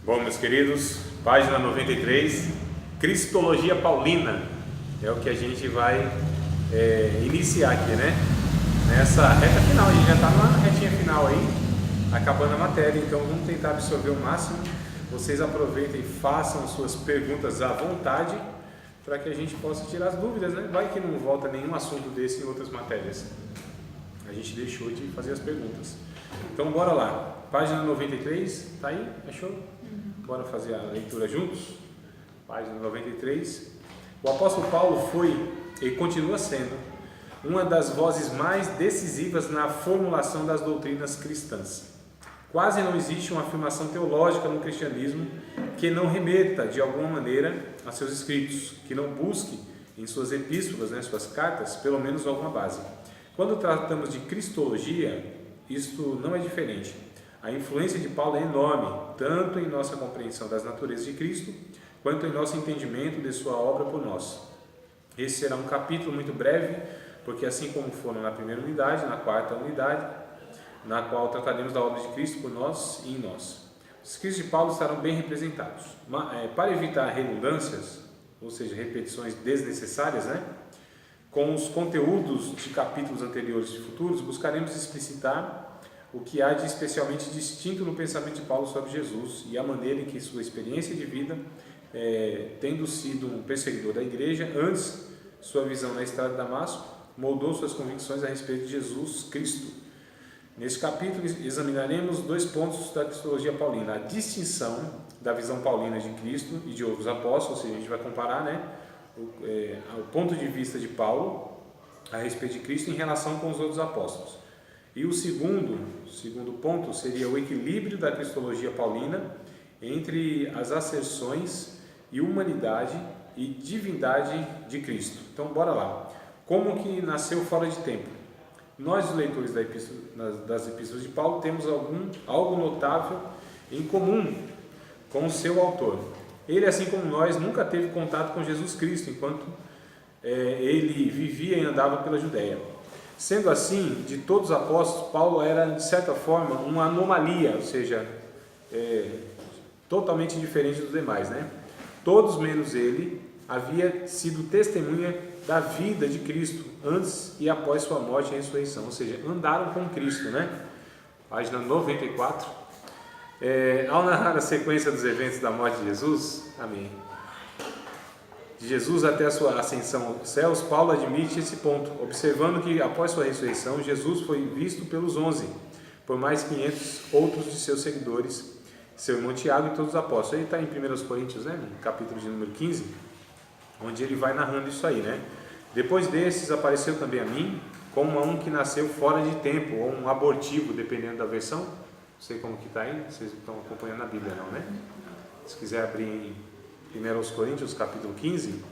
Bom, meus queridos, página 93, Cristologia Paulina, é o que a gente vai iniciar aqui, né? Nessa reta final, a gente já está numa retinha final aí, acabando a matéria, então vamos tentar absorver o máximo. Vocês aproveitem e façam suas perguntas à vontade, para que a gente possa tirar as dúvidas, né? Vai que não volta nenhum assunto desse em outras matérias. A gente deixou de fazer as perguntas. Então bora lá, página 93, tá aí? Achou? Bora fazer a leitura juntos? Página 93. O apóstolo Paulo foi e continua sendo uma das vozes mais decisivas na formulação das doutrinas cristãs. Quase não existe uma afirmação teológica no cristianismo que não remeta de alguma maneira a seus escritos, que não busque em suas epístolas, suas cartas, pelo menos alguma base. Quando tratamos de cristologia, isto não é diferente. A influência de Paulo é enorme, tanto em nossa compreensão das naturezas de Cristo, quanto em nosso entendimento de sua obra por nós. Esse será um capítulo muito breve, porque assim como foram na primeira unidade, na quarta unidade, na qual trataremos da obra de Cristo por nós e em nós. Os escritos de Paulo estarão bem representados. Para evitar redundâncias, ou seja, repetições desnecessárias, com os conteúdos de capítulos anteriores e futuros, buscaremos explicitar o que há de especialmente distinto no pensamento de Paulo sobre Jesus e a maneira em que sua experiência de vida, tendo sido um perseguidor da igreja, antes sua visão na estrada de Damasco, moldou suas convicções a respeito de Jesus Cristo. Neste capítulo examinaremos dois pontos da cristologia paulina: a distinção da visão paulina de Cristo e de outros apóstolos, ou seja, a gente vai comparar o ponto de vista de Paulo a respeito de Cristo em relação com os outros apóstolos. E o segundo ponto seria o equilíbrio da cristologia paulina entre as asserções e humanidade e divindade de Cristo. Então, bora lá. Como que nasceu fora de tempo? Nós, os leitores das epístolas de Paulo, temos algo notável em comum com o seu autor. Ele, assim como nós, nunca teve contato com Jesus Cristo enquanto ele vivia e andava pela Judéia. Sendo assim, de todos os apóstolos, Paulo era, de certa forma, uma anomalia, ou seja, totalmente diferente dos demais, Todos, menos ele, havia sido testemunha da vida de Cristo antes e após sua morte e ressurreição, ou seja, andaram com Cristo, Página 94. Ao narrar a sequência dos eventos da morte de Jesus, amém, de Jesus até a sua ascensão aos céus, Paulo admite esse ponto, observando que após sua ressurreição, Jesus foi visto pelos 11, por mais 500 outros de seus seguidores, seu irmão Tiago e todos os apóstolos. Ele está em 1 Coríntios, no capítulo de número 15, onde ele vai narrando isso aí, Depois desses, apareceu também a mim, como um que nasceu fora de tempo, ou um abortivo, dependendo da versão. Não sei como que está aí, vocês estão acompanhando a Bíblia não, Se quiser abrir em 1 Coríntios, capítulo 15,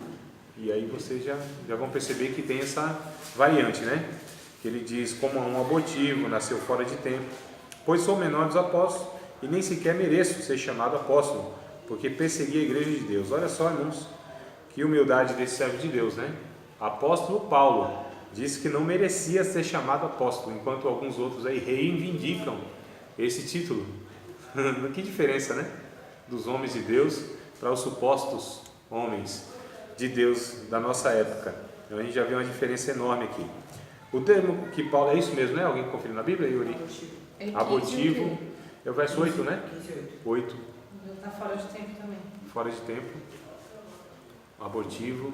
e aí vocês já vão perceber que tem essa variante, Que ele diz, como um abortivo, nasceu fora de tempo, pois sou o menor dos apóstolos, e nem sequer mereço ser chamado apóstolo, porque persegui a igreja de Deus. Olha só, irmãos, que humildade desse servo de Deus, Apóstolo Paulo disse que não merecia ser chamado apóstolo, enquanto alguns outros aí reivindicam esse título. Que diferença, dos homens de Deus para os supostos homens de Deus da nossa época. Então a gente já vê uma diferença enorme aqui. O termo que Paulo, é isso mesmo, Alguém conferiu na Bíblia, Yuri? Abortivo. É o verso 8, 8. Está fora de tempo também. Fora de tempo. Abortivo.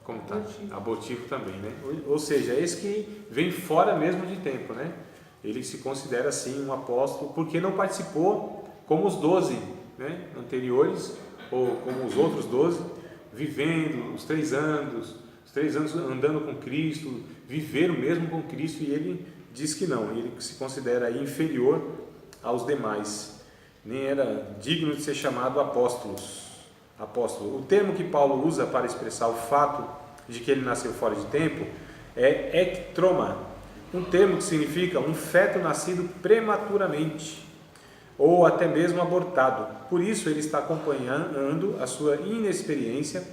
Como está? Abortivo também, Ou seja, esse que vem fora mesmo de tempo, Ele se considera assim um apóstolo porque não participou como os 12, anteriores, ou como os outros 12, vivendo os 3 anos andando com Cristo, viveram mesmo com Cristo, e ele diz que não, ele se considera inferior aos demais, nem era digno de ser chamado apóstolo. O termo que Paulo usa para expressar o fato de que ele nasceu fora de tempo é ektroma, um termo que significa um feto nascido prematuramente, ou até mesmo abortado. Por isso ele está acompanhando a sua inexperiência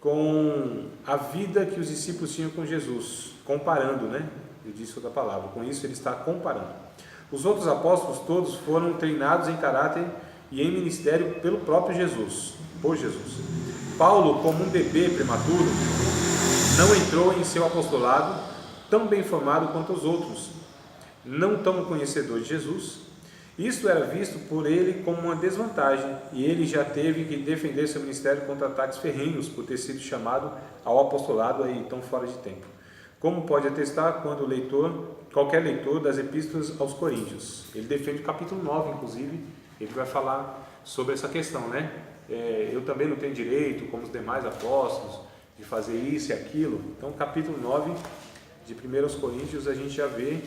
com a vida que os discípulos tinham com Jesus, comparando, Eu disse outra palavra, com isso ele está comparando. Os outros apóstolos todos foram treinados em caráter e em ministério pelo próprio Jesus, por Jesus. Paulo, como um bebê prematuro, não entrou em seu apostolado tão bem formado quanto os outros, não tão conhecedor de Jesus. Isto era visto por ele como uma desvantagem, e ele já teve que defender seu ministério contra ataques ferrenhos por ter sido chamado ao apostolado aí tão fora de tempo. Como pode atestar quando qualquer leitor das epístolas aos Coríntios. Ele defende o capítulo 9, inclusive, ele vai falar sobre essa questão, né? Eu também não tenho direito, como os demais apóstolos, de fazer isso e aquilo. Então, capítulo 9 de 1 aos Coríntios, a gente já vê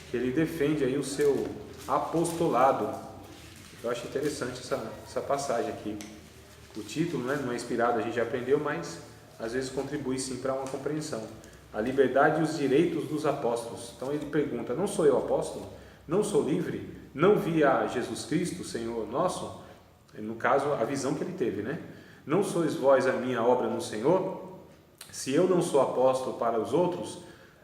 que ele defende aí o seu apostolado. Eu acho interessante essa passagem aqui. O título, né, não é inspirado, a gente já aprendeu, mas às vezes contribui sim para uma compreensão. A liberdade e os direitos dos apóstolos. Então ele pergunta: não sou eu apóstolo? Não sou livre? Não vi a Jesus Cristo, Senhor nosso? No caso, a visão que ele teve, né? Não sois vós a minha obra no Senhor? Se eu não sou apóstolo para os outros,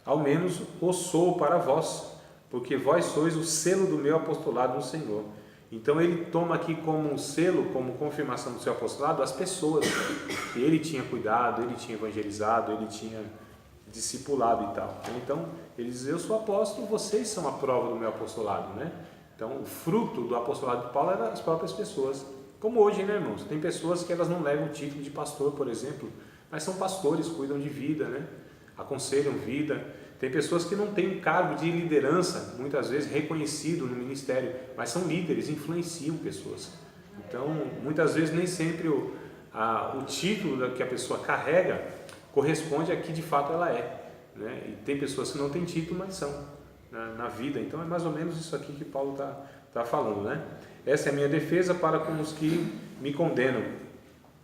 ao menos o sou para vós, porque vós sois o selo do meu apostolado no Senhor. Então ele toma aqui como um selo, como confirmação do seu apostolado, as pessoas que ele tinha cuidado, ele tinha evangelizado, ele tinha discipulado e tal. Então ele diz: eu sou apóstolo, vocês são a prova do meu apostolado, né? Então o fruto do apostolado de Paulo eram as próprias pessoas. Como hoje, né, irmãos? Tem pessoas que elas não levam o título de pastor, por exemplo, mas são pastores, cuidam de vida, né? Aconselham vida. Tem pessoas que não têm um cargo de liderança, muitas vezes reconhecido no ministério, mas são líderes, influenciam pessoas. Então, muitas vezes nem sempre o título que a pessoa carrega corresponde a que de fato ela é, né? E tem pessoas que não têm título, mas são na vida. Então é mais ou menos isso aqui que Paulo está falando, né? Essa é a minha defesa para com os que me condenam.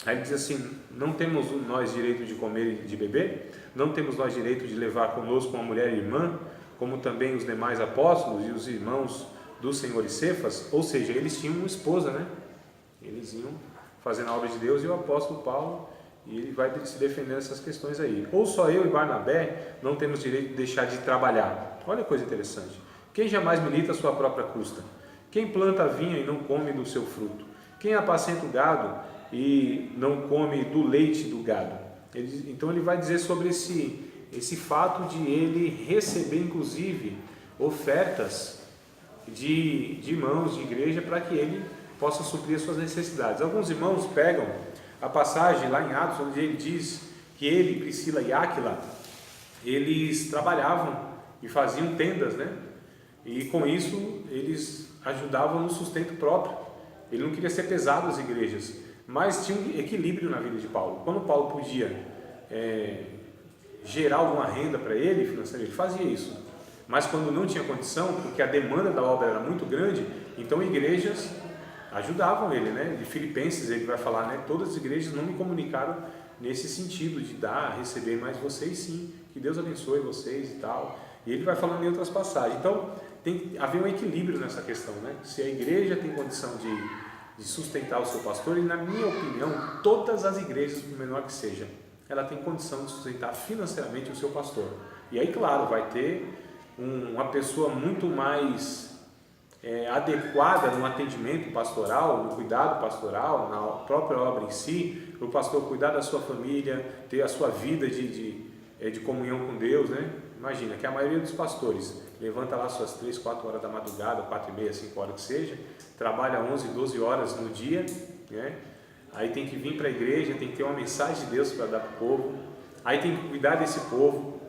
Aí ele diz assim: não temos nós direito de comer e de beber? Não temos nós direito de levar conosco uma mulher irmã, como também os demais apóstolos e os irmãos do Senhor e Cefas? Ou seja, eles tinham uma esposa, né? Eles iam fazendo a obra de Deus, e o apóstolo Paulo, e ele vai se defendendo essas questões aí. Ou só eu e Barnabé não temos direito de deixar de trabalhar? Olha que coisa interessante. Quem jamais milita a sua própria custa? Quem planta a vinha e não come do seu fruto? Quem apacenta o gado e não come do leite do gado? Então ele vai dizer sobre esse fato de ele receber inclusive ofertas de irmãos de igreja para que ele possa suprir as suas necessidades. Alguns irmãos pegam a passagem lá em Atos, onde ele diz que ele, Priscila e Áquila, eles trabalhavam e faziam tendas, né? E com isso eles ajudavam no sustento próprio. Ele não queria ser pesado às igrejas, mas tinha um equilíbrio na vida de Paulo. Quando Paulo podia gerar alguma renda para ele, financeira, ele fazia isso. Mas quando não tinha condição, porque a demanda da obra era muito grande, então igrejas ajudavam ele, né? De Filipenses ele vai falar, né? Todas as igrejas não me comunicaram nesse sentido de dar, receber, mas vocês sim, que Deus abençoe vocês e tal. E ele vai falando em outras passagens. Então tem que haver um equilíbrio nessa questão, né? Se a igreja tem condição de sustentar o seu pastor, e na minha opinião, todas as igrejas, por menor que seja, ela tem condição de sustentar financeiramente o seu pastor. E aí, claro, vai ter uma pessoa muito mais adequada no atendimento pastoral, no cuidado pastoral, na própria obra em si, para o pastor cuidar da sua família, ter a sua vida de comunhão com Deus, né? Imagina que a maioria dos pastores levanta lá suas 3, 4 horas da madrugada, 4 e meia, 5 horas que seja, trabalha 11, 12 horas no dia, né? Aí tem que vir para a igreja, tem que ter uma mensagem de Deus para dar para o povo, aí tem que cuidar desse povo,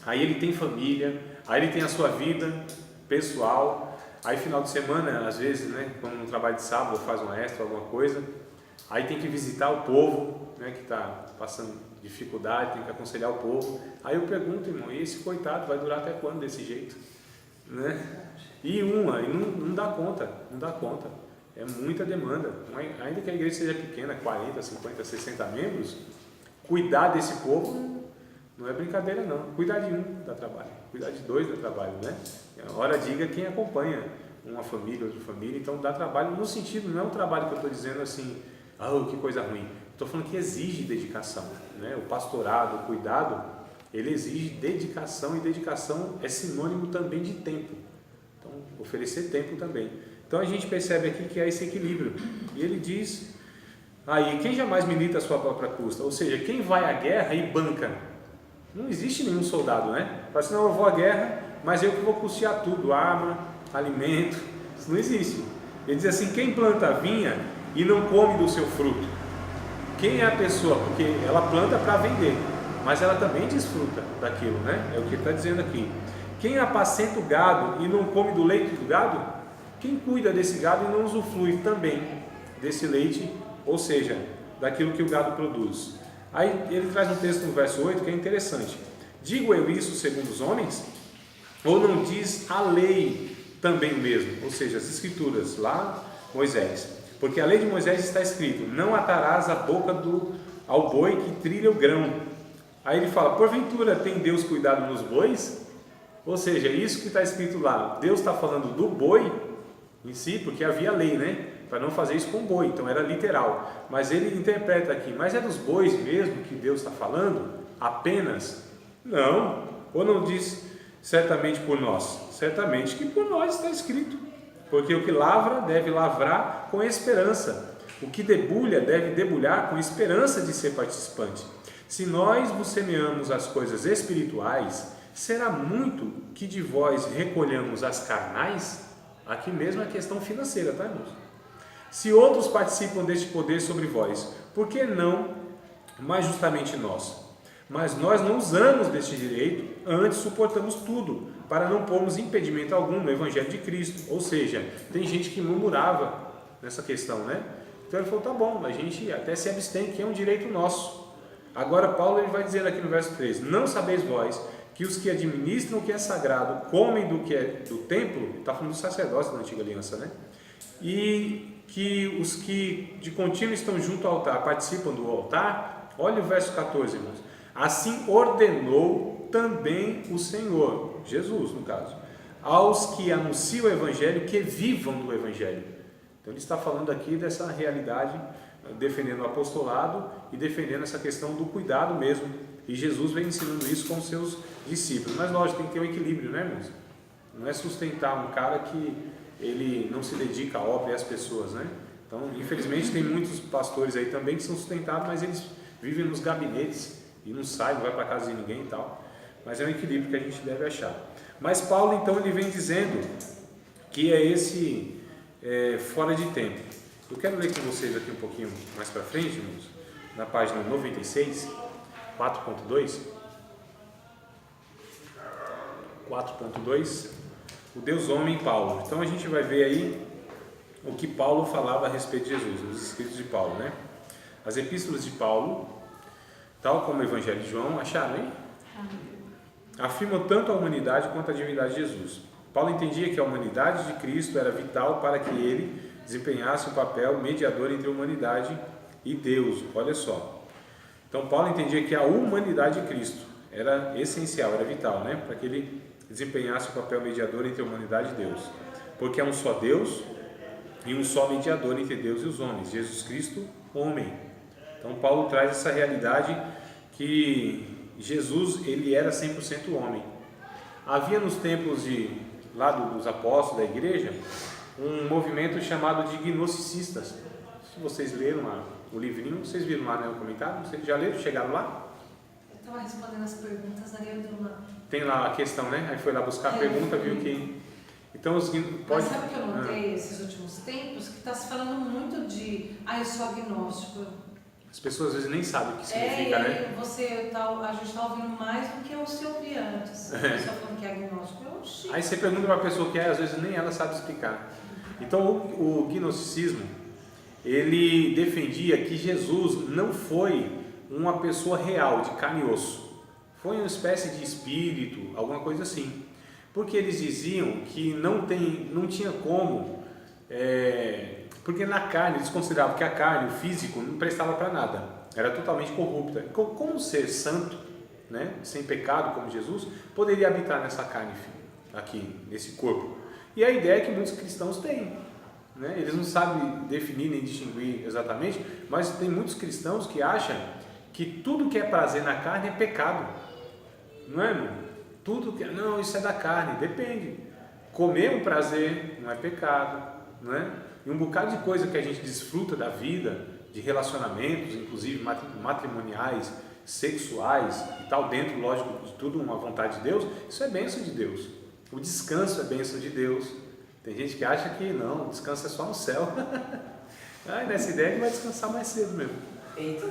aí ele tem família, aí ele tem a sua vida pessoal, aí final de semana, às vezes, né, quando não trabalha de sábado, faz uma extra, alguma coisa, aí tem que visitar o povo, né, que está passando dificuldade, tem que aconselhar o povo. Aí eu pergunto, irmão, e esse coitado vai durar até quando desse jeito? Né? E não dá conta, não dá conta. É muita demanda. Ainda que a igreja seja pequena, 40, 50, 60 membros, cuidar desse povo não é brincadeira não. Cuidar de um dá trabalho, cuidar de 2 dá trabalho, né? Ora diga quem acompanha uma família, outra família, então dá trabalho no sentido, não é um trabalho que eu estou dizendo assim, que coisa ruim. Estou falando que exige dedicação, né? O pastorado, o cuidado, ele exige dedicação, e dedicação é sinônimo também de tempo. Então, oferecer tempo também. Então a gente percebe aqui que há esse equilíbrio. E ele diz aí, quem jamais milita a sua própria custa? Ou seja, quem vai à guerra e banca? Não existe nenhum soldado, né? Fala assim, não, eu vou à guerra, mas eu que vou custear tudo, arma, alimento. Isso não existe. Ele diz assim, quem planta a vinha e não come do seu fruto? Quem é a pessoa? Porque ela planta para vender, mas ela também desfruta daquilo, né? É o que ele está dizendo aqui. Quem apacenta o gado e não come do leite do gado? Quem cuida desse gado e não usufrui também desse leite, ou seja, daquilo que o gado produz? Aí ele traz um texto no verso 8 que é interessante. Digo eu isso segundo os homens? Ou não diz a lei também o mesmo? Ou seja, as escrituras, lá Moisés. Porque a lei de Moisés está escrito, não atarás a boca ao boi que trilha o grão. Aí ele fala, porventura tem Deus cuidado nos bois? Ou seja, isso que está escrito lá, Deus está falando do boi em si, porque havia lei, né? Para não fazer isso com boi, então era literal. Mas ele interpreta aqui, mas é dos bois mesmo que Deus está falando? Apenas? Não. Ou não diz certamente por nós? Certamente que por nós está escrito. Porque o que lavra deve lavrar com esperança. O que debulha deve debulhar com esperança de ser participante. Se nós vos semeamos as coisas espirituais, será muito que de vós recolhamos as carnais? Aqui mesmo é questão financeira, tá, irmãos? Se outros participam deste poder sobre vós, por que não mais justamente nós? Mas nós não usamos deste direito, antes suportamos tudo, para não pormos impedimento algum no Evangelho de Cristo. Ou seja, tem gente que murmurava nessa questão, né? Então ele falou, tá bom, a gente até se abstém, que é um direito nosso. Agora Paulo ele vai dizer aqui no verso 13, não sabeis vós que os que administram o que é sagrado comem do que é do templo, está falando do sacerdócio da antiga aliança, né? E que os que de contínuo estão junto ao altar participam do altar. Olha o verso 14, irmãos. Assim ordenou também o Senhor, Jesus no caso, aos que anunciam o Evangelho que vivam do Evangelho. Então ele está falando aqui dessa realidade, defendendo o apostolado e defendendo essa questão do cuidado mesmo. E Jesus vem ensinando isso com os seus discípulos. Mas lógico, tem que ter um equilíbrio, né, irmãos? Não é sustentar um cara que ele não se dedica à obra e às pessoas, né? Então, infelizmente, tem muitos pastores aí também que são sustentados, mas eles vivem nos gabinetes e não saem, não vai para casa de ninguém e tal. Mas é um equilíbrio que a gente deve achar. Mas Paulo, então, ele vem dizendo que é esse fora de tempo. Eu quero ler com vocês aqui um pouquinho mais para frente, irmãos, na página 96, 4.2. 4.2, o Deus homem Paulo. Então a gente vai ver aí o que Paulo falava a respeito de Jesus, os escritos de Paulo, né? As epístolas de Paulo, tal como o Evangelho de João, acharam, hein? Afirmam tanto a humanidade quanto a divindade de Jesus. Paulo entendia que a humanidade de Cristo era vital para que ele desempenhasse o papel mediador entre a humanidade e Deus. Olha só. Então Paulo entendia que a humanidade de Cristo era essencial, era vital, né? Para que ele desempenhasse o papel mediador entre a humanidade e Deus. Porque é um só Deus e um só mediador entre Deus e os homens, Jesus Cristo, homem. Então Paulo traz essa realidade que Jesus, ele era 100% homem. Havia nos tempos lá dos apóstolos da igreja, um movimento chamado de gnosticistas. Se vocês leram lá o livrinho, vocês viram lá, né, o comentário? Vocês já leram? Chegaram lá? Eu estava respondendo as perguntas, aí eu dei uma... Tem lá a questão, né? Aí foi lá buscar a pergunta, viu que... Então, Mas sabe o que eu notei esses últimos tempos? Que está se falando muito de... eu sou agnóstico. As pessoas às vezes nem sabem o que significa, né? A gente está ouvindo mais do que eu se ouvia antes. A pessoa falando que é agnóstico, Aí você pergunta para a pessoa o que é, às vezes nem ela sabe explicar. Então, o gnosticismo, ele defendia que Jesus não foi uma pessoa real, de carne e osso. Foi uma espécie de espírito, alguma coisa assim. Porque eles diziam que não tinha como, porque na carne, eles consideravam que a carne, o físico, não prestava para nada, era totalmente corrupta. Como um ser santo, né, sem pecado como Jesus, poderia habitar nessa carne aqui, nesse corpo? E a ideia é que muitos cristãos têm, né? Eles não sabem definir nem distinguir exatamente, mas tem muitos cristãos que acham que tudo que é prazer na carne é pecado, não é, irmão? Tudo que não, isso é da carne, depende. Comer um prazer não é pecado, não é? E um bocado de coisa que a gente desfruta da vida, de relacionamentos, inclusive matrimoniais, sexuais e tal, dentro, lógico, de tudo uma vontade de Deus, isso é bênção de Deus. O descanso é bênção de Deus. Tem gente que acha que não, o descanso é só no céu. Nessa ideia que vai descansar mais cedo mesmo. Eita.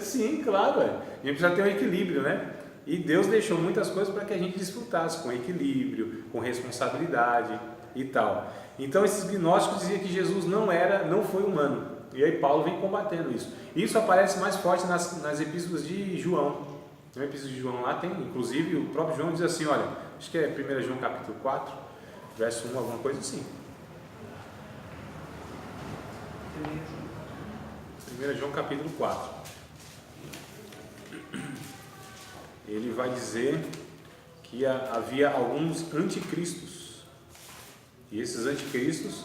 Sim, claro, a gente precisa ter um equilíbrio, né? E Deus deixou muitas coisas para que a gente desfrutasse com equilíbrio, com responsabilidade e tal. Então esses gnósticos diziam que Jesus não foi humano. E aí Paulo vem combatendo isso. Isso aparece mais forte nas epístolas de João. Na epístola de João lá tem, inclusive o próprio João diz assim, olha, acho que é 1 João capítulo 4, verso 1, alguma coisa assim. 1 João capítulo 4. Ele vai dizer que havia alguns anticristos. E esses anticristos,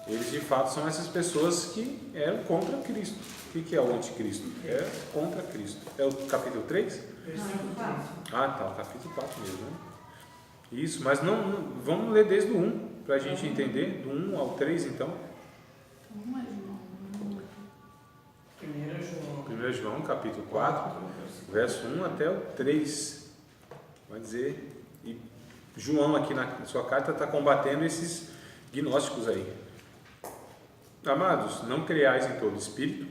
eles de fato são essas pessoas que eram contra Cristo. O que é o anticristo? É contra Cristo. É o capítulo 3? Tá, o capítulo 4 mesmo, né? Isso, mas não vamos ler desde o 1, para a gente entender, do 1 ao 3 então. 1 João, capítulo 4, verso 1 até o 3. Vai dizer, e João aqui na sua carta está combatendo esses gnósticos aí. Amados, não creiais em todo espírito,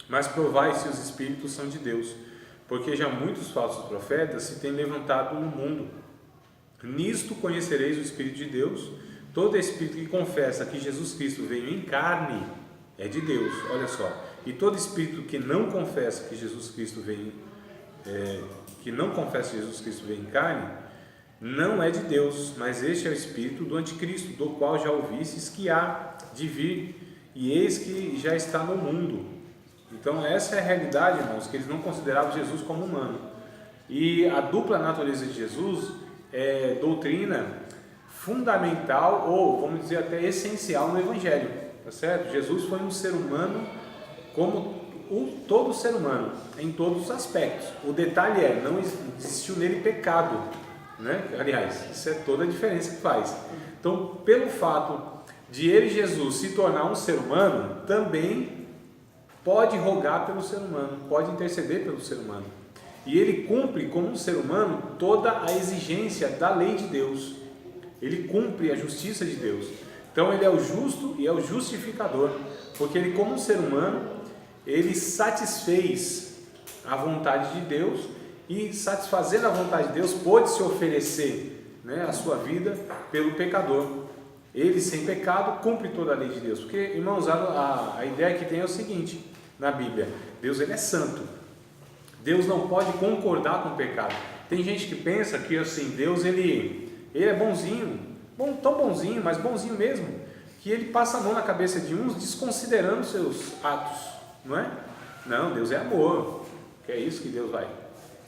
mas provai se os espíritos são de Deus, porque já muitos falsos profetas se têm levantado no mundo. Nisto conhecereis o Espírito de Deus. Todo espírito que confessa que Jesus Cristo veio em carne é de Deus, olha só. E todo espírito que não confessa que Jesus Cristo veio em carne, não é de Deus, mas este é o espírito do anticristo, do qual já ouvistes que há de vir, e eis que já está no mundo. Então essa é a realidade, irmãos, que eles não consideravam Jesus como humano. E a dupla natureza de Jesus é doutrina fundamental, ou vamos dizer até essencial no Evangelho, tá certo? Jesus foi um ser humano como todo ser humano, em todos os aspectos. O detalhe é, não existiu nele pecado, né? Aliás, isso é toda a diferença que faz. Então, pelo fato de ele, Jesus, se tornar um ser humano, também pode rogar pelo ser humano, pode interceder pelo ser humano. E ele cumpre como um ser humano toda a exigência da lei de Deus. Ele cumpre a justiça de Deus. Então ele é o justo e é o justificador, porque ele, como um ser humano, ele satisfez a vontade de Deus, e satisfazendo a vontade de Deus, pôde se oferecer, né, a sua vida pelo pecador. Ele, sem pecado, cumpre toda a lei de Deus. Porque, irmãos, a ideia que tem é o seguinte, na Bíblia: Deus, ele é santo. Deus não pode concordar com o pecado. Tem gente que pensa que assim, Deus ele é bonzinho, tão bonzinho, mas bonzinho mesmo, que ele passa a mão na cabeça de uns desconsiderando seus atos, não é? Não, Deus é amor. Que é isso que Deus vai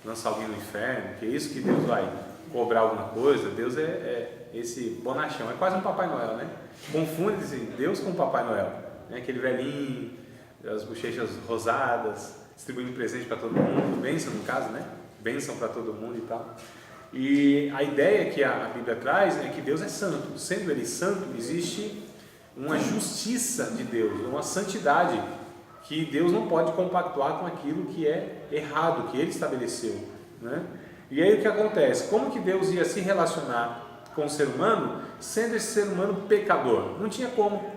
lançar alguém no inferno? Que é isso que Deus vai cobrar alguma coisa? Deus é esse bonachão, é quase um Papai Noel, né? Confunde-se Deus com o Papai Noel, né? Aquele velhinho, as bochechas rosadas, distribuindo presente para todo mundo, bênção no caso, né? Bênção para todo mundo e tal. E a ideia que a Bíblia traz é que Deus é santo. Sendo ele santo, existe uma justiça de Deus, uma santidade, que Deus não pode compactuar com aquilo que é errado, que ele estabeleceu, né? E aí o que acontece? Como que Deus ia se relacionar com o ser humano, sendo esse ser humano pecador? Não tinha como.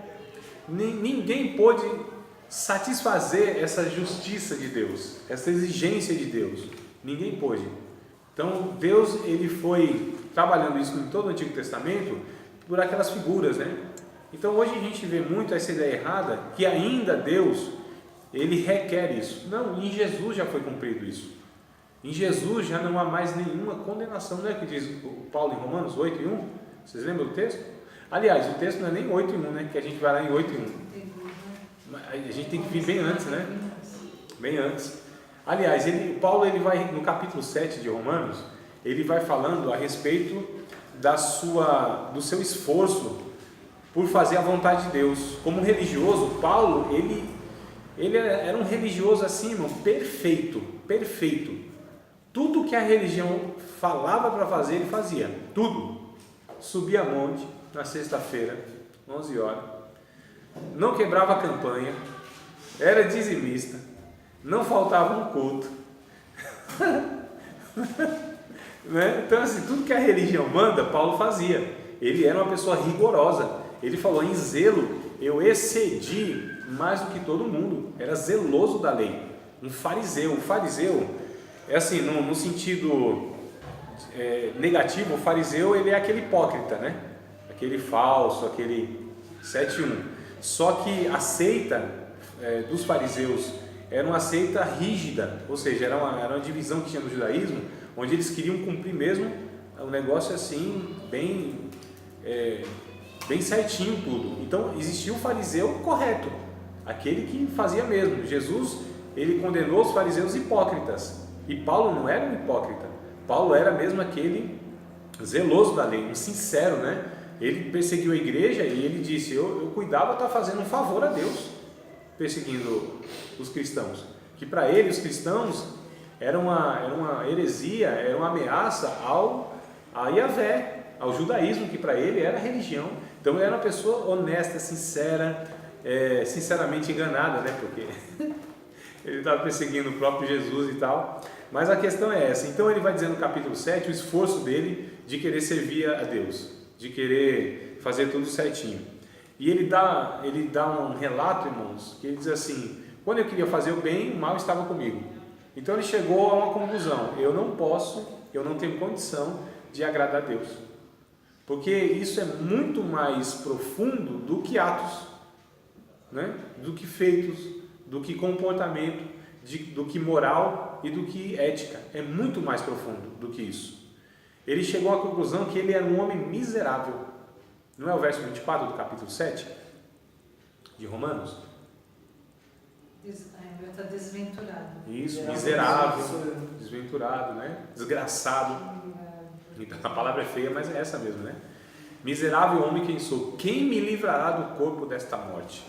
Ninguém pôde satisfazer essa justiça de Deus, essa exigência de Deus. Ninguém pôde. Então Deus, ele foi trabalhando isso em todo o Antigo Testamento por aquelas figuras, né? Então hoje a gente vê muito essa ideia errada, que ainda Deus, ele requer isso. Não, em Jesus já foi cumprido isso. Em Jesus já não há mais nenhuma condenação, não é o que diz o Paulo em Romanos 8:1? Vocês lembram do texto? Aliás, o texto não é nem 8:1, né? Que a gente vai lá em 8:1. A gente tem que vir bem antes, né? Bem antes. Aliás, Paulo ele vai, no capítulo 7 de Romanos, ele vai falando a respeito do seu esforço por fazer a vontade de Deus. Como religioso, Paulo, ele era um religioso assim, irmão, perfeito. Tudo que a religião falava para fazer, ele fazia. Tudo. Subia a monte na sexta-feira, 11 horas, não quebrava a campanha, era dizimista, não faltava um culto. Né? Então, assim, tudo que a religião manda, Paulo fazia. Ele era uma pessoa rigorosa. Ele falou: em zelo eu excedi mais do que todo mundo. Era zeloso da lei. Um fariseu. O fariseu é assim, no sentido negativo. O fariseu, ele é aquele hipócrita, né? Aquele falso, aquele 7-1. Só que a seita dos fariseus era uma seita rígida, ou seja, era uma divisão que tinha no judaísmo, onde eles queriam cumprir mesmo um negócio assim, bem certinho tudo. Então existia o fariseu correto, aquele que fazia mesmo. Jesus, ele condenou os fariseus hipócritas, e Paulo não era um hipócrita. Paulo era mesmo aquele zeloso da lei, um sincero, né? Ele perseguiu a igreja e ele disse: eu cuidava de estar fazendo um favor a Deus, perseguindo os cristãos, que para ele os cristãos era uma heresia, era uma ameaça a Yahvé, ao judaísmo, que para ele era religião. Então ele era uma pessoa honesta, sincera, sinceramente enganada, né? Porque ele estava perseguindo o próprio Jesus e tal. Mas a questão é essa. Então ele vai dizer no capítulo 7 o esforço dele de querer servir a Deus, de querer fazer tudo certinho. E ele dá um relato, irmãos, que ele diz assim: quando eu queria fazer o bem, o mal estava comigo. Então ele chegou a uma conclusão: eu não tenho condição de agradar a Deus, porque isso é muito mais profundo do que atos, né? Do que feitos, do que comportamento, do que moral e do que ética. É muito mais profundo do que isso. Ele chegou à conclusão que ele era um homem miserável. Não é o verso 24 do capítulo 7 de Romanos? Está desventurado. Isso, miserável, desventurado, né? Desgraçado. Então, a palavra é feia, mas é essa mesmo, né? Miserável homem quem sou, quem me livrará do corpo desta morte?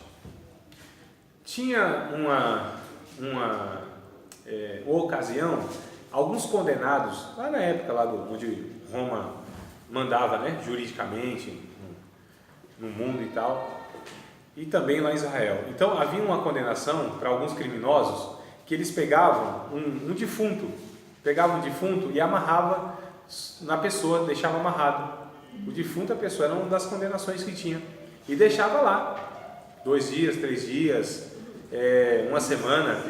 Tinha uma ocasião, alguns condenados, lá na época onde Roma mandava, né, juridicamente no mundo e tal, e também lá em Israel. Então havia uma condenação para alguns criminosos, que eles pegavam um defunto e amarrava na pessoa, deixava amarrado. O defunto, a pessoa, era uma das condenações que tinha, e deixava lá 2 dias, 3 dias, uma semana.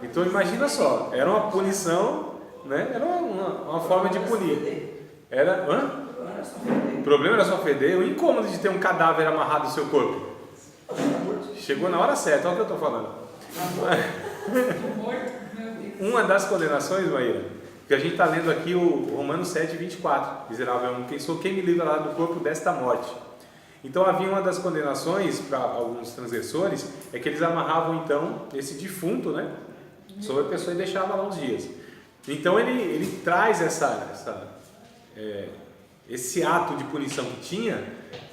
Então imagina só, era uma punição, né? Era uma forma de punir. O problema era só feder. O incômodo de ter um cadáver amarrado no seu corpo. Chegou na hora certa, olha o que eu estou falando. Uma das condenações, Maíra, que a gente está lendo aqui, o Romanos 7, 24. Miserável homem quem sou, quem me livrará do corpo desta morte? Então havia uma das condenações para alguns transgressores, é que eles amarravam então esse defunto, né, sobre a pessoa e deixava lá uns dias. Então ele traz esse ato de punição que tinha,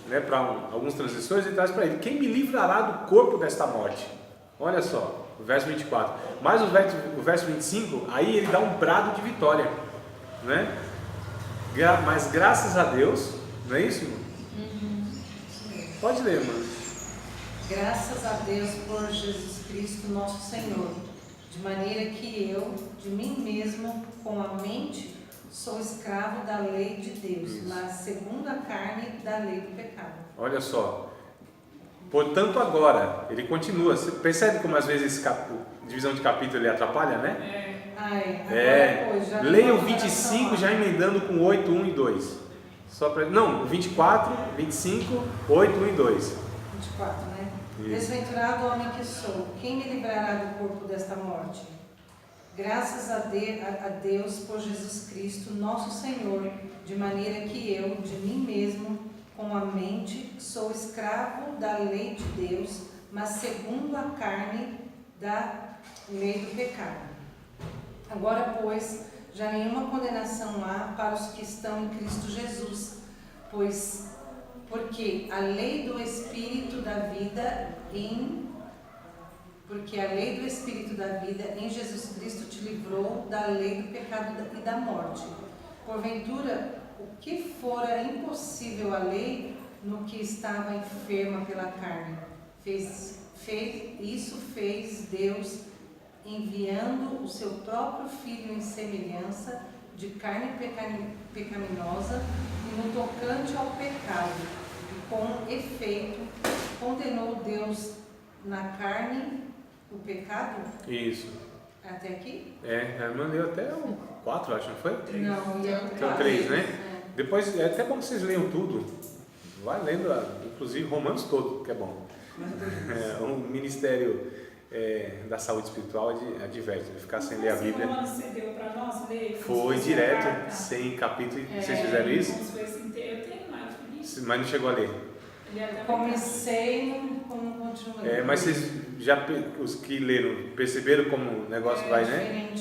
né, para alguns transgressores, ele traz para ele: quem me livrará do corpo desta morte? Olha só, o verso 24. Mas o verso 25, aí ele dá um brado de vitória, né? Mas graças a Deus, não é isso, irmão? Pode ler, mano. Graças a Deus por Jesus Cristo, nosso Senhor, de maneira que eu, de mim mesmo, com a mente, sou escravo da lei de Deus, isso, mas segundo a carne, da lei do pecado. Olha só. Portanto, agora, ele continua. Você percebe como às vezes divisão de capítulo ele atrapalha, né? Leia o 25 já emendando com 8, 1 e 2. Não, 24, 25, 8, 1 e 2. 24, né? Isso. Desventurado homem que sou, quem me livrará do corpo desta morte? Graças a Deus por Jesus Cristo, nosso Senhor, de maneira que eu, de mim mesmo, com a mente, sou escravo da lei de Deus, mas segundo a carne, da lei do pecado. Agora, pois, já nenhuma condenação há para os que estão em Cristo Jesus, porque a lei do Espírito da vida em Jesus Cristo te livrou da lei do pecado e da morte. Porventura, o que fora impossível à lei, no que estava enferma pela carne. Isso fez Deus, enviando o seu próprio Filho em semelhança de carne pecaminosa, e no tocante ao pecado, e com efeito condenou Deus na carne o pecado. Isso. Até aqui? Eu mandei até o 4, acho, não foi? Não, ia Então 3, né? Depois, é até bom que vocês leiam tudo. Vai lendo, inclusive Romanos todo, que é bom. O Ministério da Saúde Espiritual adverte, ficar sem ler a Bíblia. Você deu para nós ler? Foi direto, sem capítulo. Vocês fizeram isso? Eu tenho mais isso. Mas não chegou a ler. Comecei e não continuei. Mas vocês os que leram, perceberam como o negócio vai, né?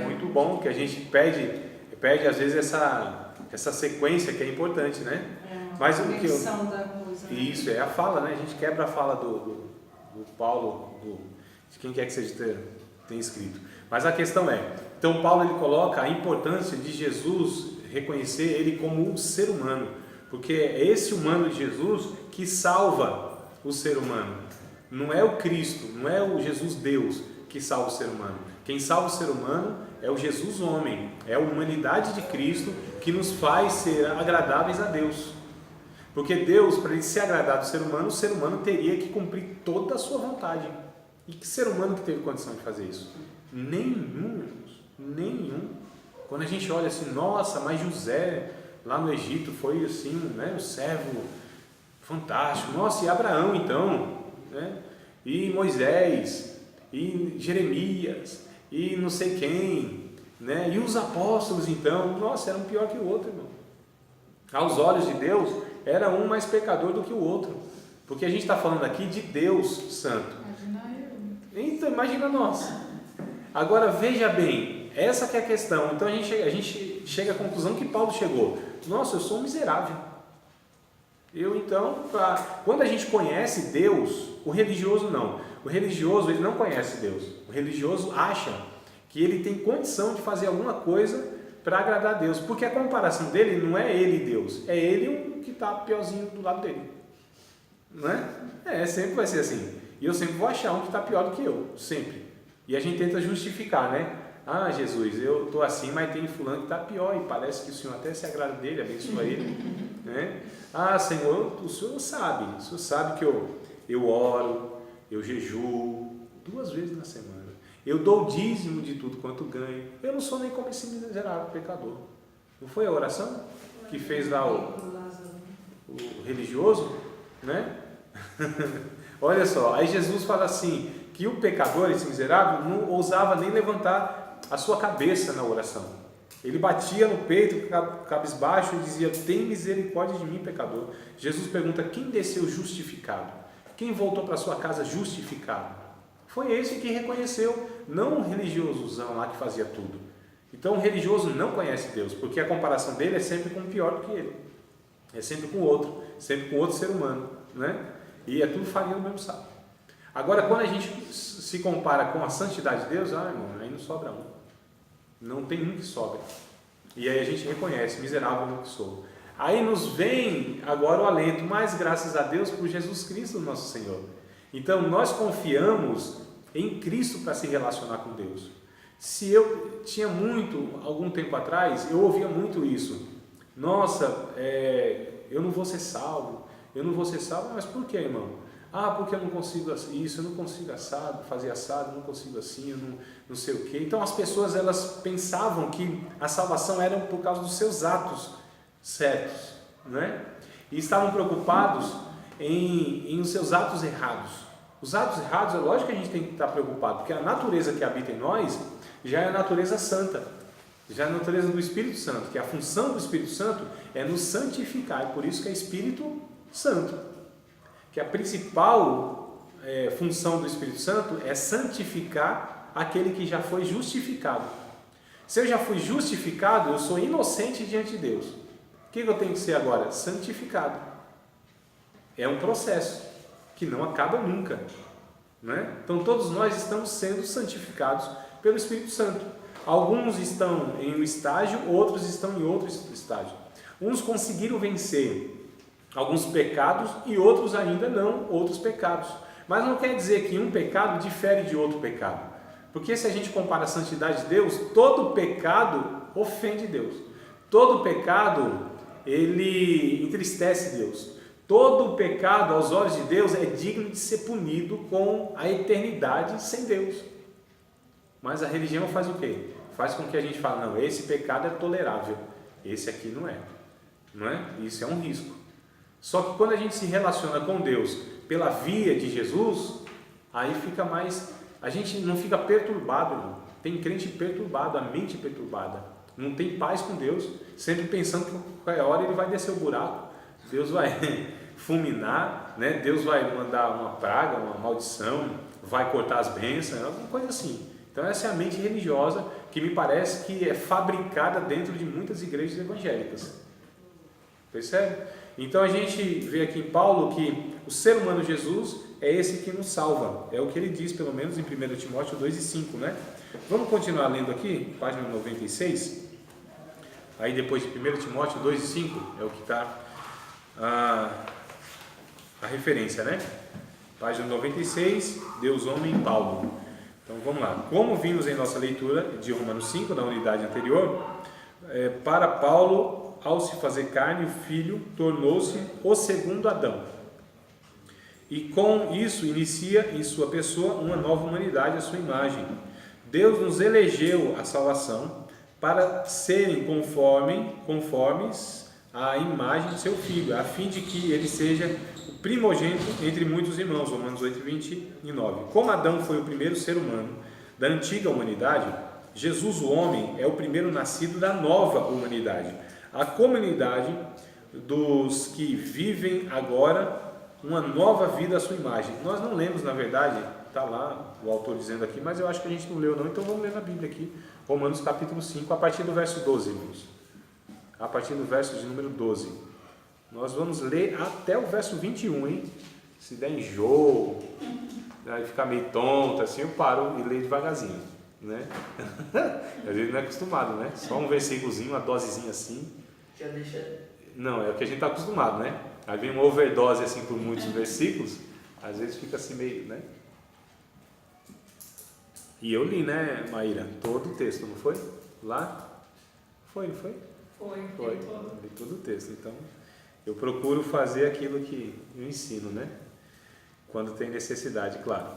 Muito bom, que a gente perde às vezes essa sequência que é importante, né? Mas o que da coisa, né? Isso, é a fala, né? A gente quebra a fala do Paulo, de quem quer que seja tenha escrito. Mas a questão então Paulo ele coloca a importância de Jesus, reconhecer ele como um ser humano, porque é esse humano de Jesus que salva o ser humano. Não é o Cristo, não é o Jesus Deus que salva o ser humano. Quem salva o ser humano é o Jesus homem, é a humanidade de Cristo que nos faz ser agradáveis a Deus. Porque Deus, para ele ser agradado ao ser humano, o ser humano teria que cumprir toda a sua vontade. E que ser humano que teve condição de fazer isso? Nenhum. Quando a gente olha assim, nossa, mas José lá no Egito foi assim, né, um servo fantástico. Nossa, e Abraão então, né? E Moisés, e Jeremias, e não sei quem, né? E os apóstolos então, nossa, era um pior que o outro, irmão. Aos olhos de Deus, era um mais pecador do que o outro, porque a gente está falando aqui de Deus Santo. Então, imagina nós. Agora veja bem, essa que é a questão. Então a gente chega à conclusão que Paulo chegou. Nossa, eu sou um miserável. Quando a gente conhece Deus, o religioso não. O religioso ele não conhece Deus. O religioso acha que ele tem condição de fazer alguma coisa para agradar a Deus, porque a comparação dele não é ele e Deus, é ele que está piorzinho do lado dele, não é? Sempre vai ser assim, e eu sempre vou achar um que está pior do que eu, sempre, e a gente tenta justificar, né? Ah, Jesus, eu estou assim, mas tem fulano que está pior, e parece que o Senhor até se agrada dele, abençoa ele, né? Ah, Senhor, o Senhor sabe que eu oro, eu jejuo 2 vezes na semana, eu dou o dízimo de tudo quanto ganho. Eu não sou nem como esse miserável pecador. Não foi a oração que fez lá o religioso, né? Olha só, aí Jesus fala assim, que o pecador, esse miserável, não ousava nem levantar a sua cabeça na oração. Ele batia no peito, cabisbaixo, e dizia, tem misericórdia de mim, pecador. Jesus pergunta, quem desceu justificado? Quem voltou para sua casa justificado? Foi esse que reconheceu, não o religiosozão lá que fazia tudo. Então o religioso não conhece Deus, porque a comparação dele é sempre com o pior do que ele. É sempre com outro ser humano, né? E é tudo farinha do mesmo saco. Agora, quando a gente se compara com a santidade de Deus, irmão, aí não sobra um. Não tem um que sobra. E aí a gente reconhece, miserável que sou. Aí nos vem agora o alento, mas graças a Deus por Jesus Cristo, nosso Senhor. Então nós confiamos em Cristo para se relacionar com Deus. Se eu tinha algum tempo atrás, eu ouvia muito isso. Nossa, eu não vou ser salvo, mas por que, irmão? Ah, porque eu não consigo isso, eu não consigo fazer assado, eu não consigo assim, eu não sei o quê. Então as pessoas elas pensavam que a salvação era por causa dos seus atos certos, né? E estavam preocupados em os seus atos errados. Os atos errados, é lógico que a gente tem que estar preocupado, porque a natureza que habita em nós já é a natureza santa, já é a natureza do Espírito Santo, que a função do Espírito Santo é nos santificar, e por isso que é Espírito Santo, que a principal função do Espírito Santo é santificar aquele que já foi justificado. Se eu já fui justificado, eu sou inocente diante de Deus. O que eu tenho que ser agora? Santificado. É um processo que não acaba nunca, né? Então todos nós estamos sendo santificados pelo Espírito Santo. Alguns estão em um estágio, outros estão em outro estágio. Uns conseguiram vencer alguns pecados e outros ainda não, outros pecados. Mas não quer dizer que um pecado difere de outro pecado. Porque se a gente compara a santidade de Deus, todo pecado ofende Deus. Todo pecado, ele entristece Deus. Todo pecado aos olhos de Deus é digno de ser punido com a eternidade sem Deus. Mas a religião faz o quê? Faz com que a gente fale, não, esse pecado é tolerável, esse aqui não é. Não é? Isso é um risco. Só que quando a gente se relaciona com Deus pela via de Jesus, aí fica mais, a gente não fica perturbado, irmão. Tem crente perturbado, a mente perturbada, não tem paz com Deus, sempre pensando que qualquer hora ele vai descer o buraco, Deus vai fulminar, né? Deus vai mandar uma praga, uma maldição, vai cortar as bênçãos, alguma coisa assim. Então essa é a mente religiosa que me parece que é fabricada dentro de muitas igrejas evangélicas. Percebe? Então a gente vê aqui em Paulo que o ser humano Jesus é esse que nos salva. É o que ele diz, pelo menos em 1 Timóteo 2:5, né? Vamos continuar lendo aqui, página 96. Aí depois de 1 Timóteo 2:5 é o que está a referência, né? Página 96, Deus, homem, Paulo. Então vamos lá. Como vimos em nossa leitura de Romanos 5, na unidade anterior, para Paulo, ao se fazer carne, o Filho tornou-se o segundo Adão. E com isso inicia em sua pessoa uma nova humanidade à sua imagem. Deus nos elegeu a salvação para serem conformes à imagem de seu Filho, a fim de que ele seja o primogênito entre muitos irmãos. Romanos 8:29. Como Adão foi o primeiro ser humano da antiga humanidade, Jesus, o homem, é o primeiro nascido da nova humanidade, a comunidade dos que vivem agora uma nova vida à sua imagem. Nós não lemos, na verdade, está lá o autor dizendo aqui, mas eu acho que a gente não leu não, então vamos ler na Bíblia aqui, Romanos capítulo 5, a partir do verso 12, irmãos. A partir do verso de número 12. Nós vamos ler até o verso 21, hein? Se der enjoo, aí ficar meio tonto, assim, eu paro e leio devagarzinho, né? A gente não é acostumado, né? Só um versículozinho, uma dosezinha assim. Já deixa... Não, é o que a gente está acostumado, né? Aí vem uma overdose assim por muitos versículos, às vezes fica assim meio, né? E eu li, né, Maíra? Todo o texto, não foi? Lá? Foi, não foi? Foi. Li todo o texto. Então, eu procuro fazer aquilo que eu ensino, né? Quando tem necessidade, claro.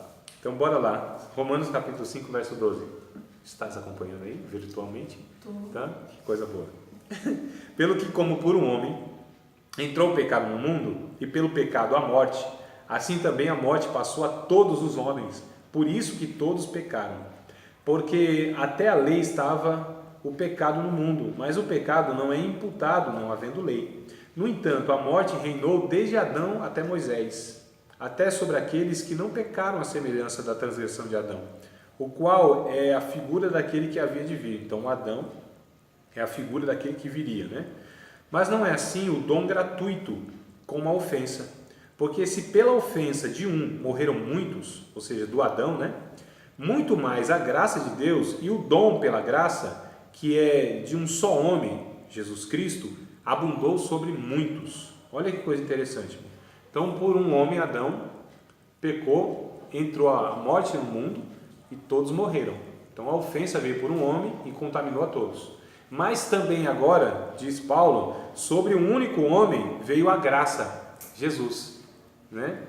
Então, bora lá. Romanos capítulo 5, verso 12. Estás acompanhando aí, virtualmente? Tá? Que coisa boa. Pelo que, como por um homem entrou o pecado no mundo, e pelo pecado a morte, assim também a morte passou a todos os homens, por isso que todos pecaram. Porque até a lei estava o pecado no mundo, mas o pecado não é imputado, não havendo lei. No entanto, a morte reinou desde Adão até Moisés, até sobre aqueles que não pecaram à semelhança da transgressão de Adão, o qual é a figura daquele que havia de vir. Então, Adão é a figura daquele que viria, né? Mas não é assim o dom gratuito, como a ofensa. Porque se pela ofensa de um morreram muitos, ou seja, do Adão, né? Muito mais a graça de Deus e o dom pela graça, que é de um só homem, Jesus Cristo, abundou sobre muitos. Olha que coisa interessante. Então, por um homem, Adão, pecou, entrou a morte no mundo e todos morreram. Então, a ofensa veio por um homem e contaminou a todos. Mas também agora, diz Paulo, sobre um único homem veio a graça, Jesus, né?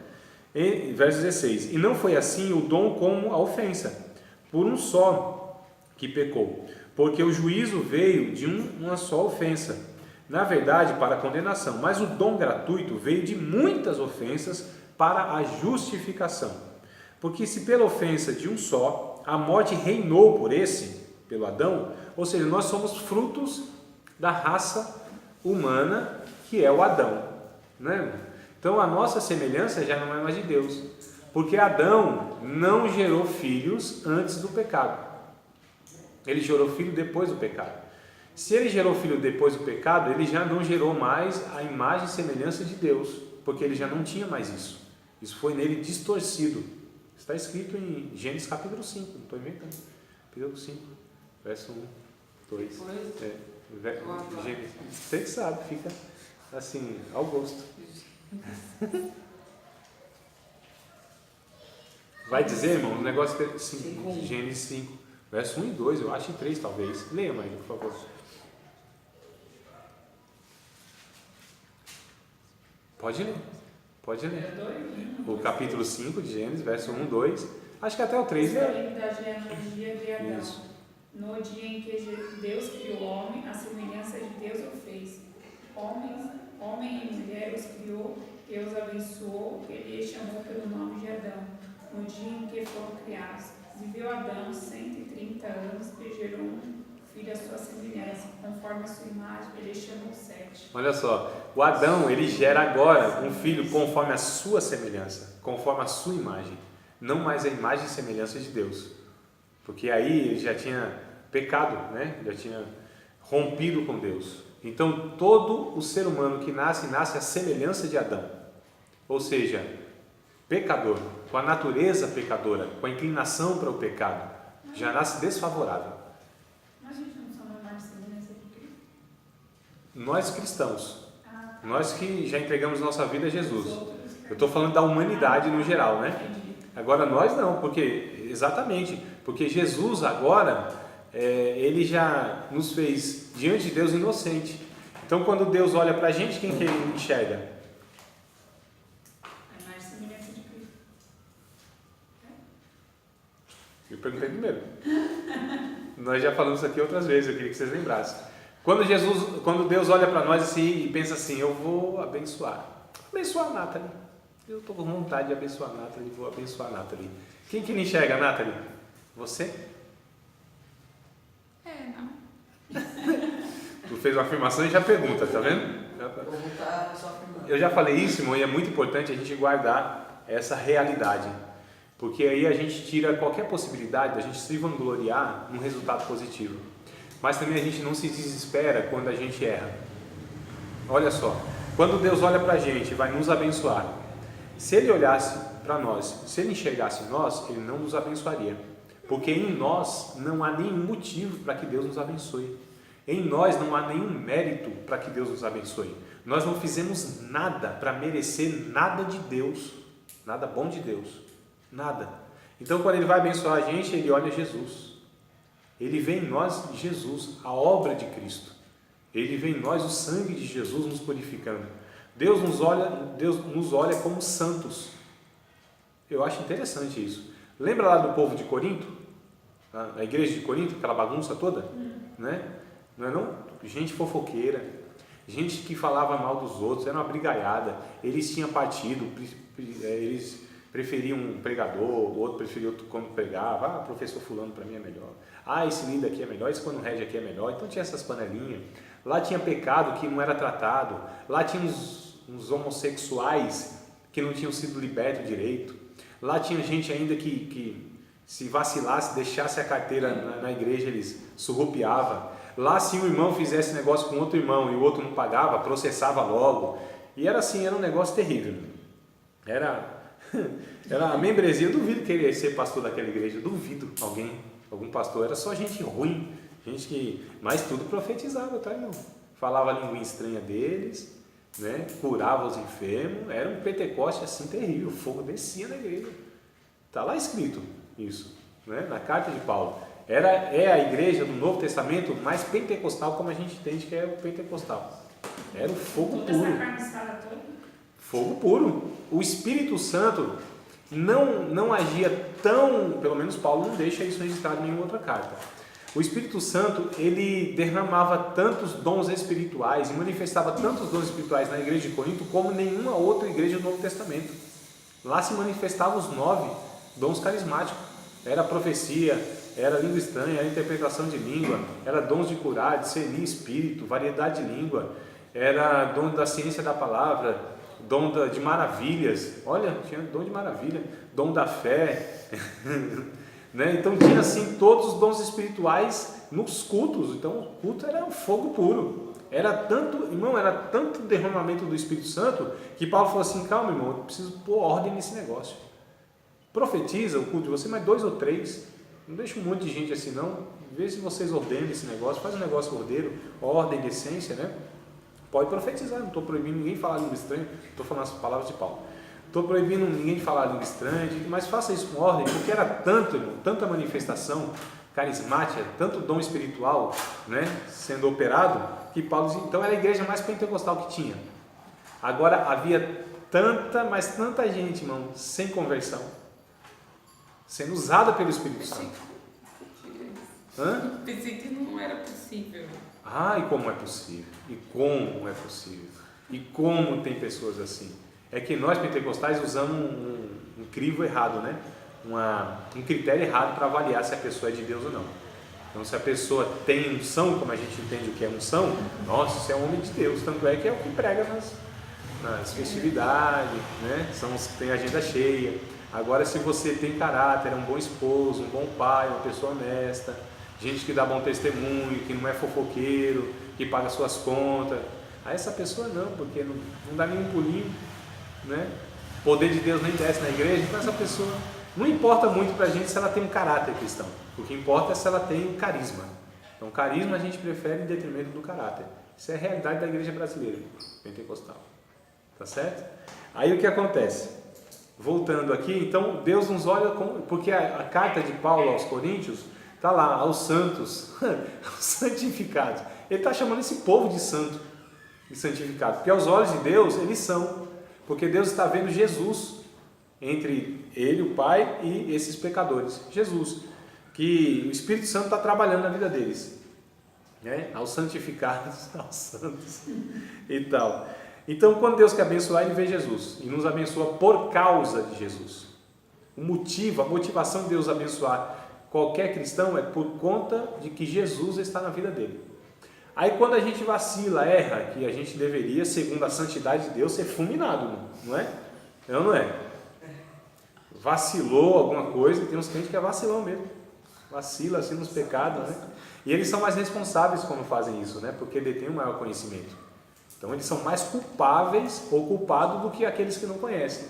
Em verso 16, e não foi assim o dom como a ofensa, por um só que pecou, porque o juízo veio de uma só ofensa, na verdade para a condenação, mas o dom gratuito veio de muitas ofensas para a justificação, porque se pela ofensa de um só, a morte reinou por esse, pelo Adão, ou seja, nós somos frutos da raça humana que é o Adão, né? Então a nossa semelhança já não é mais de Deus, porque Adão não gerou filhos antes do pecado, ele gerou filho depois do pecado. Se ele gerou filho depois do pecado, ele já não gerou mais a imagem e semelhança de Deus, porque ele já não tinha mais isso. Isso foi nele distorcido. Está escrito em Gênesis capítulo 5, não estou inventando. Capítulo 5, verso 1, 2. Gênesis. Você que sabe, fica assim, ao gosto. Vai dizer, irmão, o negócio de Gênesis 5, verso 1 e 2, eu acho, e 3 talvez. Leia, Maíra, por favor. Pode ler. O capítulo 5 de Gênesis, verso 1, 2, acho que até o 3. A iniquidade é no dia de Adão. Isso. No dia em que Deus criou o homem, a semelhança de Deus o fez. Homem e mulher os criou, Deus abençoou, ele chamou pelo nome de Adão. No dia em que foram criados, viveu Adão 130 anos e gerou um filho à sua semelhança, conforme a sua imagem, ele chamou Sete. Olha só, o Adão, ele gera agora um filho conforme a sua semelhança, conforme a sua imagem, não mais a imagem e semelhança de Deus, porque aí ele já tinha pecado, né? Já tinha rompido com Deus. Então todo o ser humano que nasce à semelhança de Adão, ou seja, pecador, com a natureza pecadora, com a inclinação para o pecado, já nasce desfavorável. Mas a gente não somos mais semelhança de Cristo? Nós cristãos, nós que já entregamos nossa vida a Jesus. Eu estou falando da humanidade no geral, né? Agora nós não, porque Jesus agora, ele já nos fez diante de Deus inocente. Então quando Deus olha para a gente, quem que ele enxerga? É mais semelhança de Cristo. Eu perguntei primeiro. Nós já falamos isso aqui outras vezes, eu queria que vocês lembrassem. Quando Deus olha para nós assim, e pensa assim, eu vou abençoar a Nathalie. Eu estou com vontade de abençoar a Nathalie, vou abençoar a Nathalie. Quem que ele enxerga, Nathalie? Você? Não. Tu fez uma afirmação e já pergunta, tá vendo? Eu já falei isso, irmão, e é muito importante a gente guardar essa realidade. Porque aí a gente tira qualquer possibilidade da gente se vangloriar num resultado positivo. Mas também a gente não se desespera quando a gente erra. Olha só, quando Deus olha para a gente e vai nos abençoar, se Ele olhasse para nós, se Ele enxergasse nós, Ele não nos abençoaria. Porque em nós não há nenhum motivo para que Deus nos abençoe. Em nós não há nenhum mérito para que Deus nos abençoe. Nós não fizemos nada para merecer nada de Deus, nada bom de Deus, nada. Então quando Ele vai abençoar a gente, Ele olha Jesus. Ele vê em nós Jesus, a obra de Cristo. Ele vê em nós o sangue de Jesus nos purificando. Deus nos olha como santos. Eu acho interessante isso. Lembra lá do povo de Corinto? A igreja de Corinto, aquela bagunça toda? Né? Não é não? Gente fofoqueira, gente que falava mal dos outros, era uma brigaiada. Eles tinham partido, eles preferiam um pregador, o outro preferia outro quando pregava. Professor fulano para mim é melhor. Esse líder aqui é melhor, esse quando rege aqui é melhor. Então tinha essas panelinhas. Lá tinha pecado que não era tratado. Lá tinha uns homossexuais que não tinham sido libertos direito. Lá tinha gente ainda que se vacilasse, deixasse a carteira na igreja, eles surrupiavam. Lá se um irmão fizesse negócio com outro irmão e o outro não pagava, processava logo. E era assim, era um negócio terrível. Era a membresia. Eu duvido querer ser pastor daquela igreja. Eu duvido algum pastor. Era só gente ruim, mas tudo profetizava, tá, irmão? Falava a língua estranha deles, né? Curava os enfermos. Era um Pentecoste assim terrível. O fogo descia na igreja. Está lá escrito isso, né? Na carta de Paulo. É a igreja do Novo Testamento mais pentecostal, como a gente entende que é o pentecostal. Era o fogo puro. Fogo puro. O Espírito Santo não agia tão, pelo menos Paulo não deixa isso registrado em nenhuma outra carta. O Espírito Santo, ele derramava tantos dons espirituais e manifestava tantos dons espirituais na igreja de Corinto como nenhuma outra igreja do Novo Testamento. Lá se manifestavam os 9 dons carismáticos. Era profecia, era língua estranha, era interpretação de língua, era dons de curar, discernir espírito, variedade de língua, era dom da ciência da palavra, dom de maravilhas. Olha, tinha dom de maravilha, dom da fé. Né? Então tinha assim todos os dons espirituais nos cultos. Então o culto era um fogo puro. Era tanto derramamento do Espírito Santo que Paulo falou assim: calma, irmão, eu preciso pôr ordem nesse negócio. Profetiza o culto de você, mas 2 ou 3. Não deixa um monte de gente assim não. Vê se vocês ordenam esse negócio, faz um negócio ordeiro, ordem, decência, né? Pode profetizar, não estou proibindo ninguém falar língua estranha, estou falando as palavras de Paulo. Estou proibindo ninguém de falar língua estranha, mas faça isso com ordem, porque era tanto, irmão, tanta manifestação carismática, tanto dom espiritual, né, sendo operado, que Paulo dizia, então era a igreja mais pentecostal que tinha. Agora havia tanta, mas tanta gente, irmão, sem conversão, sendo usada pelo Espírito Santo. Pensei que não era possível. E como é possível? E como é possível? E como tem pessoas assim? É que nós pentecostais usamos um crivo errado, né? Um critério errado para avaliar se a pessoa é de Deus ou não. Então, se a pessoa tem unção, como a gente entende o que é unção, nossa, isso é um homem de Deus. Tanto é que é o que prega nas festividades, né? São os que têm agenda cheia. Agora, se você tem caráter, é um bom esposo, um bom pai, uma pessoa honesta, gente que dá bom testemunho, que não é fofoqueiro, que paga suas contas, a essa pessoa não, porque não dá nenhum pulinho, né? O poder de Deus nem desce na igreja, então essa pessoa não importa muito para a gente se ela tem um caráter cristão, o que importa é se ela tem um carisma. Então carisma a gente prefere em detrimento do caráter. Isso é a realidade da igreja brasileira, pentecostal, tá certo? Aí o que acontece? Voltando aqui, então Deus nos olha porque a carta de Paulo aos Coríntios está lá, aos santos, aos santificados. Ele está chamando esse povo de santo e santificado, porque aos olhos de Deus eles são, porque Deus está vendo Jesus entre ele, o Pai, e esses pecadores. Jesus, que o Espírito Santo está trabalhando na vida deles, né? Aos santificados, aos santos e tal. Então, quando Deus quer abençoar, Ele vê Jesus e nos abençoa por causa de Jesus. O motivo, a motivação de Deus abençoar qualquer cristão é por conta de que Jesus está na vida dele. Aí quando a gente vacila, erra, que a gente deveria, segundo a santidade de Deus, ser fulminado, não é? É ou não é? Vacilou alguma coisa, tem uns crentes que é vacilão mesmo. Vacila assim nos pecados, né? E eles são mais responsáveis quando fazem isso, né? Porque detêm um maior conhecimento. Então eles são mais culpáveis ou culpados do que aqueles que não conhecem.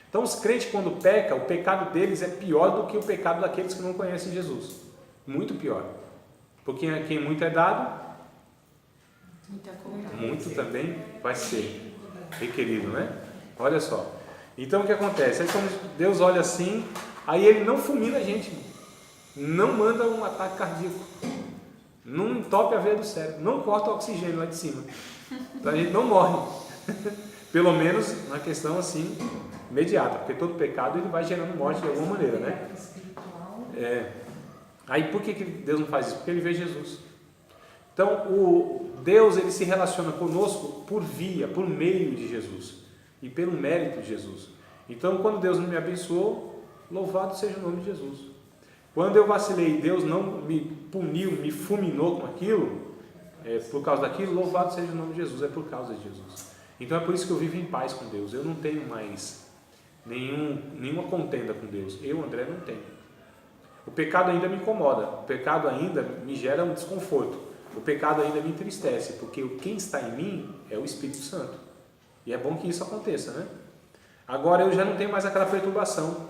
Então os crentes quando pecam, o pecado deles é pior do que o pecado daqueles que não conhecem Jesus. Muito pior. Porque quem muito é dado, muito também vai ser requerido, né? Olha só. Então o que acontece? Aí quando Deus olha assim, aí Ele não fulmina a gente, não manda um ataque cardíaco, não entope a veia do cérebro, não corta o oxigênio lá de cima. Então a gente não morre, pelo menos na questão assim imediata, porque todo pecado ele vai gerando morte de alguma maneira, né? Aí por que Deus não faz isso? Porque Ele vê Jesus. Então o Deus ele se relaciona conosco por meio de Jesus e pelo mérito de Jesus. Então quando Deus me abençoou, louvado seja o nome de Jesus. Quando eu vacilei, Deus não me puniu, me fulminou com aquilo, por causa daquilo, louvado seja o nome de Jesus, é por causa de Jesus. Então é por isso que eu vivo em paz com Deus. Eu não tenho mais nenhuma contenda com Deus. Eu, André, não tenho. O pecado ainda me incomoda, o pecado ainda me gera um desconforto, o pecado ainda me entristece, porque quem está em mim é o Espírito Santo. E é bom que isso aconteça, né? Agora eu já não tenho mais aquela perturbação.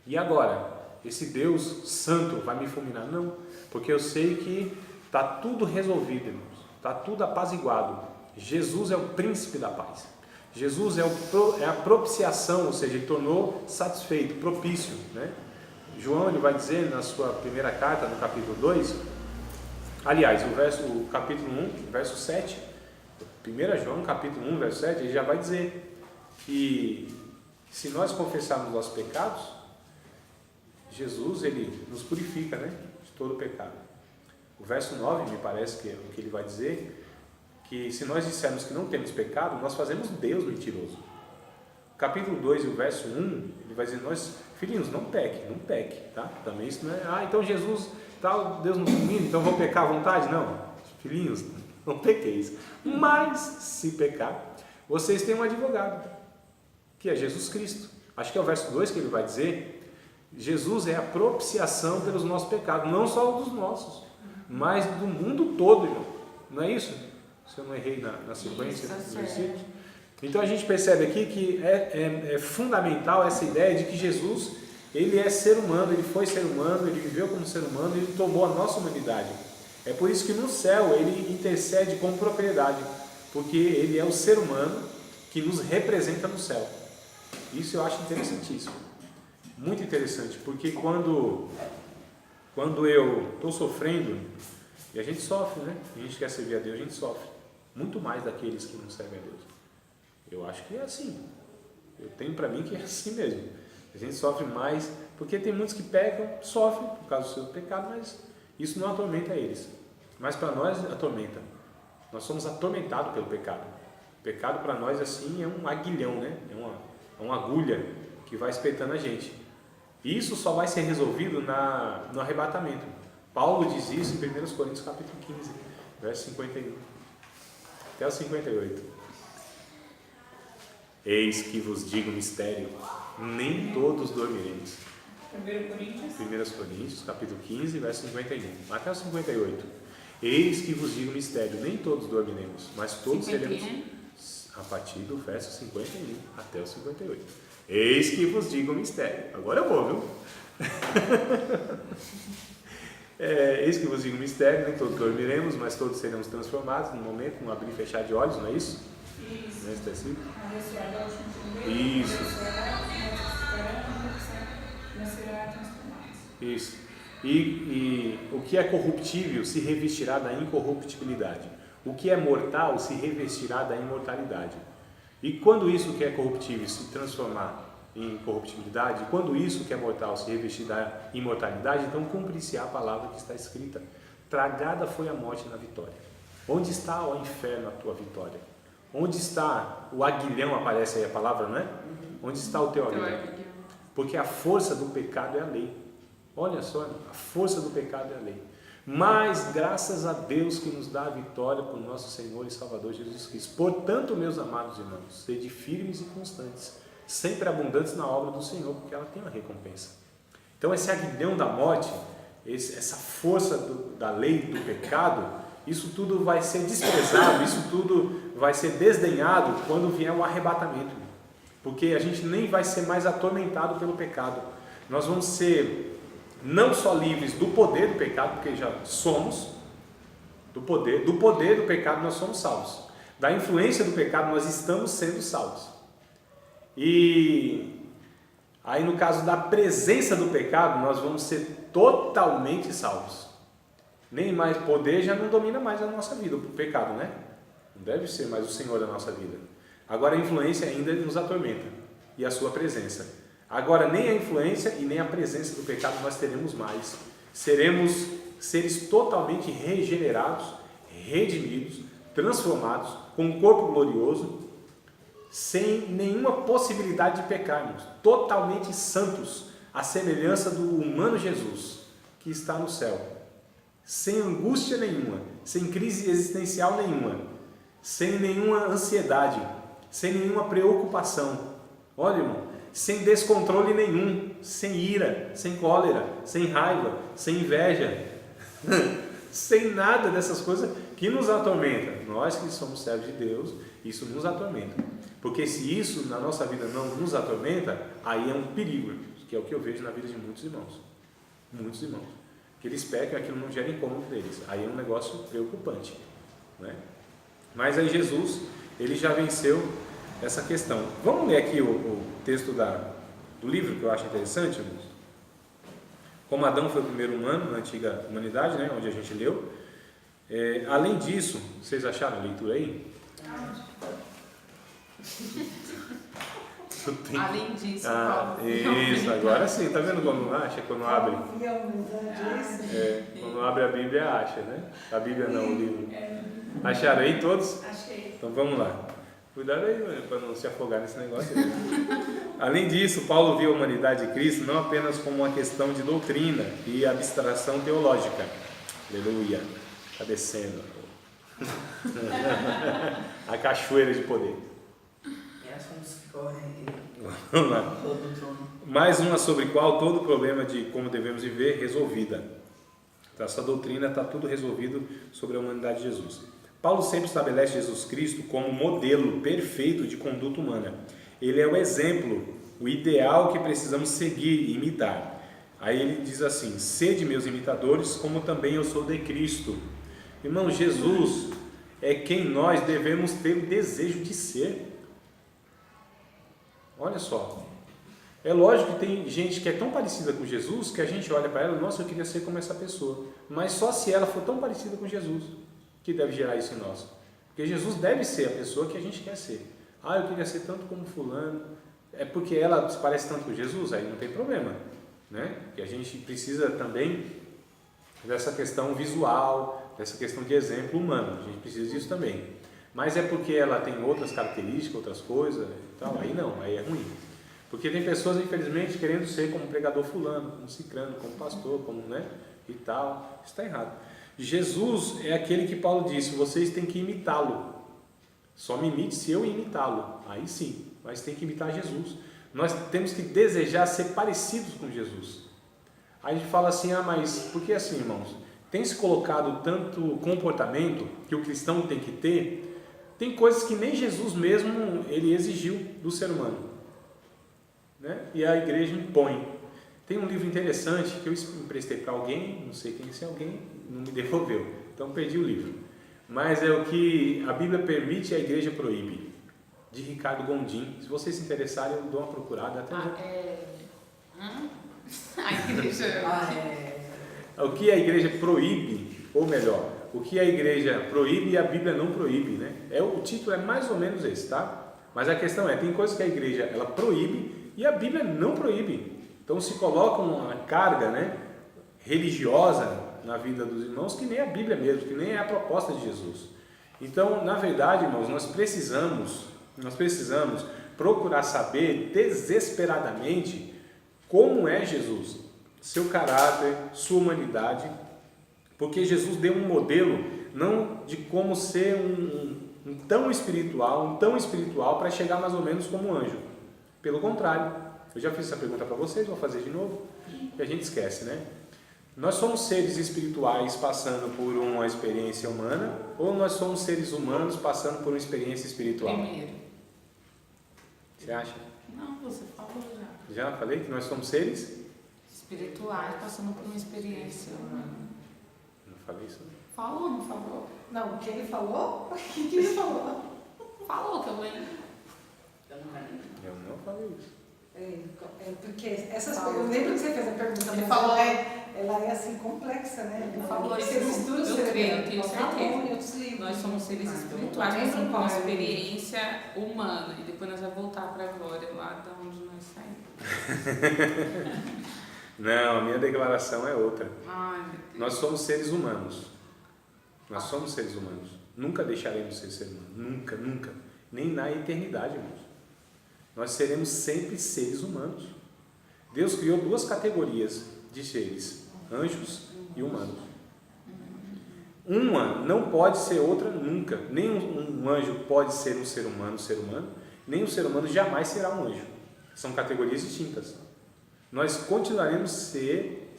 E agora? Esse Deus Santo vai me fulminar? Não, porque eu sei que está tudo resolvido, irmãos. Está tudo apaziguado. Jesus é o príncipe da paz. Jesus é a propiciação, ou seja, Ele tornou satisfeito, propício, né? João ele vai dizer na sua primeira carta, no capítulo 2, aliás, o capítulo 1, verso 7, 1 João, capítulo 1, verso 7, ele já vai dizer que se nós confessarmos nossos pecados, Jesus ele nos purifica, né, de todo pecado. O verso 9, me parece que é o que ele vai dizer, que se nós dissermos que não temos pecado, nós fazemos Deus mentiroso. O capítulo 2 e o verso 1, ele vai dizer, filhinhos, não peque, tá? Também isso não é, então Jesus, tal, Deus não fulmina, então vou pecar à vontade? Não, filhinhos, não pequeis. Mas, se pecar, vocês têm um advogado, que é Jesus Cristo. Acho que é o verso 2 que ele vai dizer, Jesus é a propiciação pelos nossos pecados, não só dos nossos, mas do mundo todo, irmão. Não é isso? Se eu não errei na sequência dos versículos. Então a gente percebe aqui que é fundamental essa ideia de que Jesus, Ele é ser humano, Ele foi ser humano, Ele viveu como ser humano, Ele tomou a nossa humanidade. É por isso que no céu Ele intercede com propriedade porque ele é o ser humano que nos representa no céu. Isso eu acho interessantíssimo, muito interessante, porque quando eu estou sofrendo, e a gente sofre, né? A gente quer servir a Deus, a gente sofre, muito mais daqueles que não servem a Deus. Eu acho que é assim, eu tenho para mim que é assim mesmo. A gente sofre mais, porque tem muitos que pecam, sofrem por causa do seu pecado, mas isso não atormenta eles. Mas para nós atormenta. Nós somos atormentados pelo pecado. O pecado para nós assim é um aguilhão, né? É uma agulha que vai espetando a gente. E isso só vai ser resolvido no arrebatamento. Paulo diz isso em 1 Coríntios capítulo 15, verso 51 até o 58. Eis que vos digo mistério, nem todos dormiremos. 1 Coríntios capítulo 15, verso 51 até o 58. Eis que vos digo mistério, nem todos dormiremos, mas todos seremos, a partir do verso 51 até o 58. Eis que vos digo mistério. Agora eu vou, viu? Eis que vos digo mistério, nem todos dormiremos, mas todos seremos transformados num momento, num abrir e fechar de olhos, não é isso? Isso. Não é esse tecido? Isso. E o que é corruptível se revestirá da incorruptibilidade. O que é mortal se revestirá da imortalidade. E quando isso que é corruptível se transformar em corruptibilidade, quando isso que é mortal se revestir da imortalidade, então cumprir-se-á a palavra que está escrita: tragada foi a morte na vitória. Onde está, ó inferno, a tua vitória? Onde está o aguilhão? Aparece aí a palavra, não é? Onde está o teu aguilhão? Porque a força do pecado é a lei. Olha só, a força do pecado é a lei. Mas graças a Deus que nos dá a vitória por nosso Senhor e Salvador Jesus Cristo. Portanto, meus amados irmãos, sede firmes e constantes, sempre abundantes na obra do Senhor, porque ela tem uma recompensa. Então esse aguilhão da morte, essa força da lei, do pecado, isso tudo vai ser desprezado, isso tudo vai ser desdenhado quando vier o arrebatamento. Porque a gente nem vai ser mais atormentado pelo pecado. Nós vamos ser não só livres do poder do pecado, porque já somos, do poder do pecado nós somos salvos. Da influência do pecado nós estamos sendo salvos. E aí no caso da presença do pecado, nós vamos ser totalmente salvos. Nem mais poder já não domina mais a nossa vida, o pecado, né? Não deve ser mais o Senhor da nossa vida. Agora a influência ainda nos atormenta, e a sua presença. Agora nem a influência e nem a presença do pecado nós teremos mais. Seremos seres totalmente regenerados, redimidos, transformados, com um corpo glorioso, sem nenhuma possibilidade de pecarmos, totalmente santos, à semelhança do humano Jesus, que está no céu, sem angústia nenhuma, sem crise existencial nenhuma, sem nenhuma ansiedade, sem nenhuma preocupação. Olha, irmão, sem descontrole nenhum, sem ira, sem cólera, sem raiva, sem inveja, sem nada dessas coisas que nos atormentam. Nós que somos servos de Deus, isso nos atormenta. Porque se isso na nossa vida não nos atormenta, aí é um perigo, que é o que eu vejo na vida de muitos irmãos. Muitos irmãos. Que eles pecam e aquilo não gera incômodo deles. Aí é um negócio preocupante, né? Mas aí Jesus, ele já venceu essa questão. Vamos ler aqui o texto do livro, que eu acho interessante, irmãos. Como Adão foi o primeiro humano na antiga humanidade, né, onde a gente leu. Além disso, vocês acharam a leitura aí? Além disso, isso, agora sim, tá vendo como acha? Quando abre, quando abre a Bíblia, acha, né? A Bíblia não, o livro. Acharam aí todos? Achei. Então vamos lá. Cuidado aí para não se afogar nesse negócio aí. Além disso, Paulo viu a humanidade de Cristo não apenas como uma questão de doutrina e abstração teológica. Aleluia. Está descendo a cachoeira de poder. Vamos lá. Mais uma sobre qual todo o problema de como devemos viver resolvida. Então, essa doutrina está tudo resolvido sobre a humanidade de Jesus. Paulo sempre estabelece Jesus Cristo como modelo perfeito de conduta humana. Ele é o exemplo, o ideal que precisamos seguir e imitar. Aí ele diz assim: sede meus imitadores, como também eu sou de Cristo. Irmão, Jesus é quem nós devemos ter o desejo de ser. Olha só. É lógico que tem gente que é tão parecida com Jesus que a gente olha para ela, nossa, eu queria ser como essa pessoa. Mas só se ela for tão parecida com Jesus que deve gerar isso em nós. Porque Jesus deve ser a pessoa que a gente quer ser. Ah, eu queria ser tanto como fulano. É porque ela se parece tanto com Jesus? Aí não tem problema, né? Porque a gente precisa também dessa questão visual, dessa questão de exemplo humano. A gente precisa disso também. Mas é porque ela tem outras características, outras coisas e tal. Aí não, aí é ruim. Porque tem pessoas, infelizmente, querendo ser como pregador fulano, como cicrano, como pastor, como, né, e tal. Isso está errado. Jesus é aquele que Paulo disse, vocês têm que imitá-lo. Só me imite se eu imitá-lo. Aí sim, mas tem que imitar Jesus. Nós temos que desejar ser parecidos com Jesus. Aí a gente fala assim, mas por que assim, irmãos? Tem se colocado tanto comportamento que o cristão tem que ter, tem coisas que nem Jesus mesmo ele exigiu do ser humano. Né? E a igreja impõe. Tem um livro interessante que eu emprestei para alguém, não sei quem, se alguém não me devolveu, então perdi o livro. Mas é o que a Bíblia permite e a igreja proíbe, de Ricardo Gondim. Se vocês se interessarem, eu dou uma procurada. Até A igreja. O que a igreja proíbe, ou melhor, o que a igreja proíbe e a Bíblia não proíbe, né? O título é mais ou menos esse, tá? Mas a questão é, tem coisas que a igreja ela proíbe e a Bíblia não proíbe. Então se coloca uma carga, né, religiosa na vida dos irmãos que nem a Bíblia mesmo, que nem é a proposta de Jesus. Então, na verdade, irmãos, nós precisamos procurar saber desesperadamente como é Jesus, seu caráter, sua humanidade, porque Jesus deu um modelo não de como ser um tão espiritual para chegar mais ou menos como um anjo. Pelo contrário, eu já fiz essa pergunta para vocês, vou fazer de novo, que a gente esquece, né? Nós somos seres espirituais passando por uma experiência humana ou nós somos seres humanos passando por uma experiência espiritual? Primeiro. Você acha? Não, você falou já. Já falei que nós somos seres? Espirituais passando por uma experiência humana. Não falei isso? Falou, não falou? Não, o que ele falou? O que ele falou? Falou que eu lembro. Eu não falei isso. Porque essas coisas, eu lembro que você fez a pergunta, Ele mas falou, ela é assim complexa, né? Ele falou isso. Você mistura os Eu creio, eu tenho certeza. Nós somos seres espirituais passando por uma experiência humana e depois nós vamos voltar para a glória lá de onde nós saímos. Não, a minha declaração é outra. Ai, meu Deus. Nós somos seres humanos. Nós somos seres humanos. Nunca deixaremos de ser seres humanos. Nunca, nunca. Nem na eternidade, irmãos. Nós seremos sempre seres humanos. Deus criou duas categorias de seres, anjos e humanos. Uma não pode ser outra nunca. Nem um anjo pode ser um ser humano, nem um ser humano jamais será um anjo. São categorias distintas. Nós continuaremos ser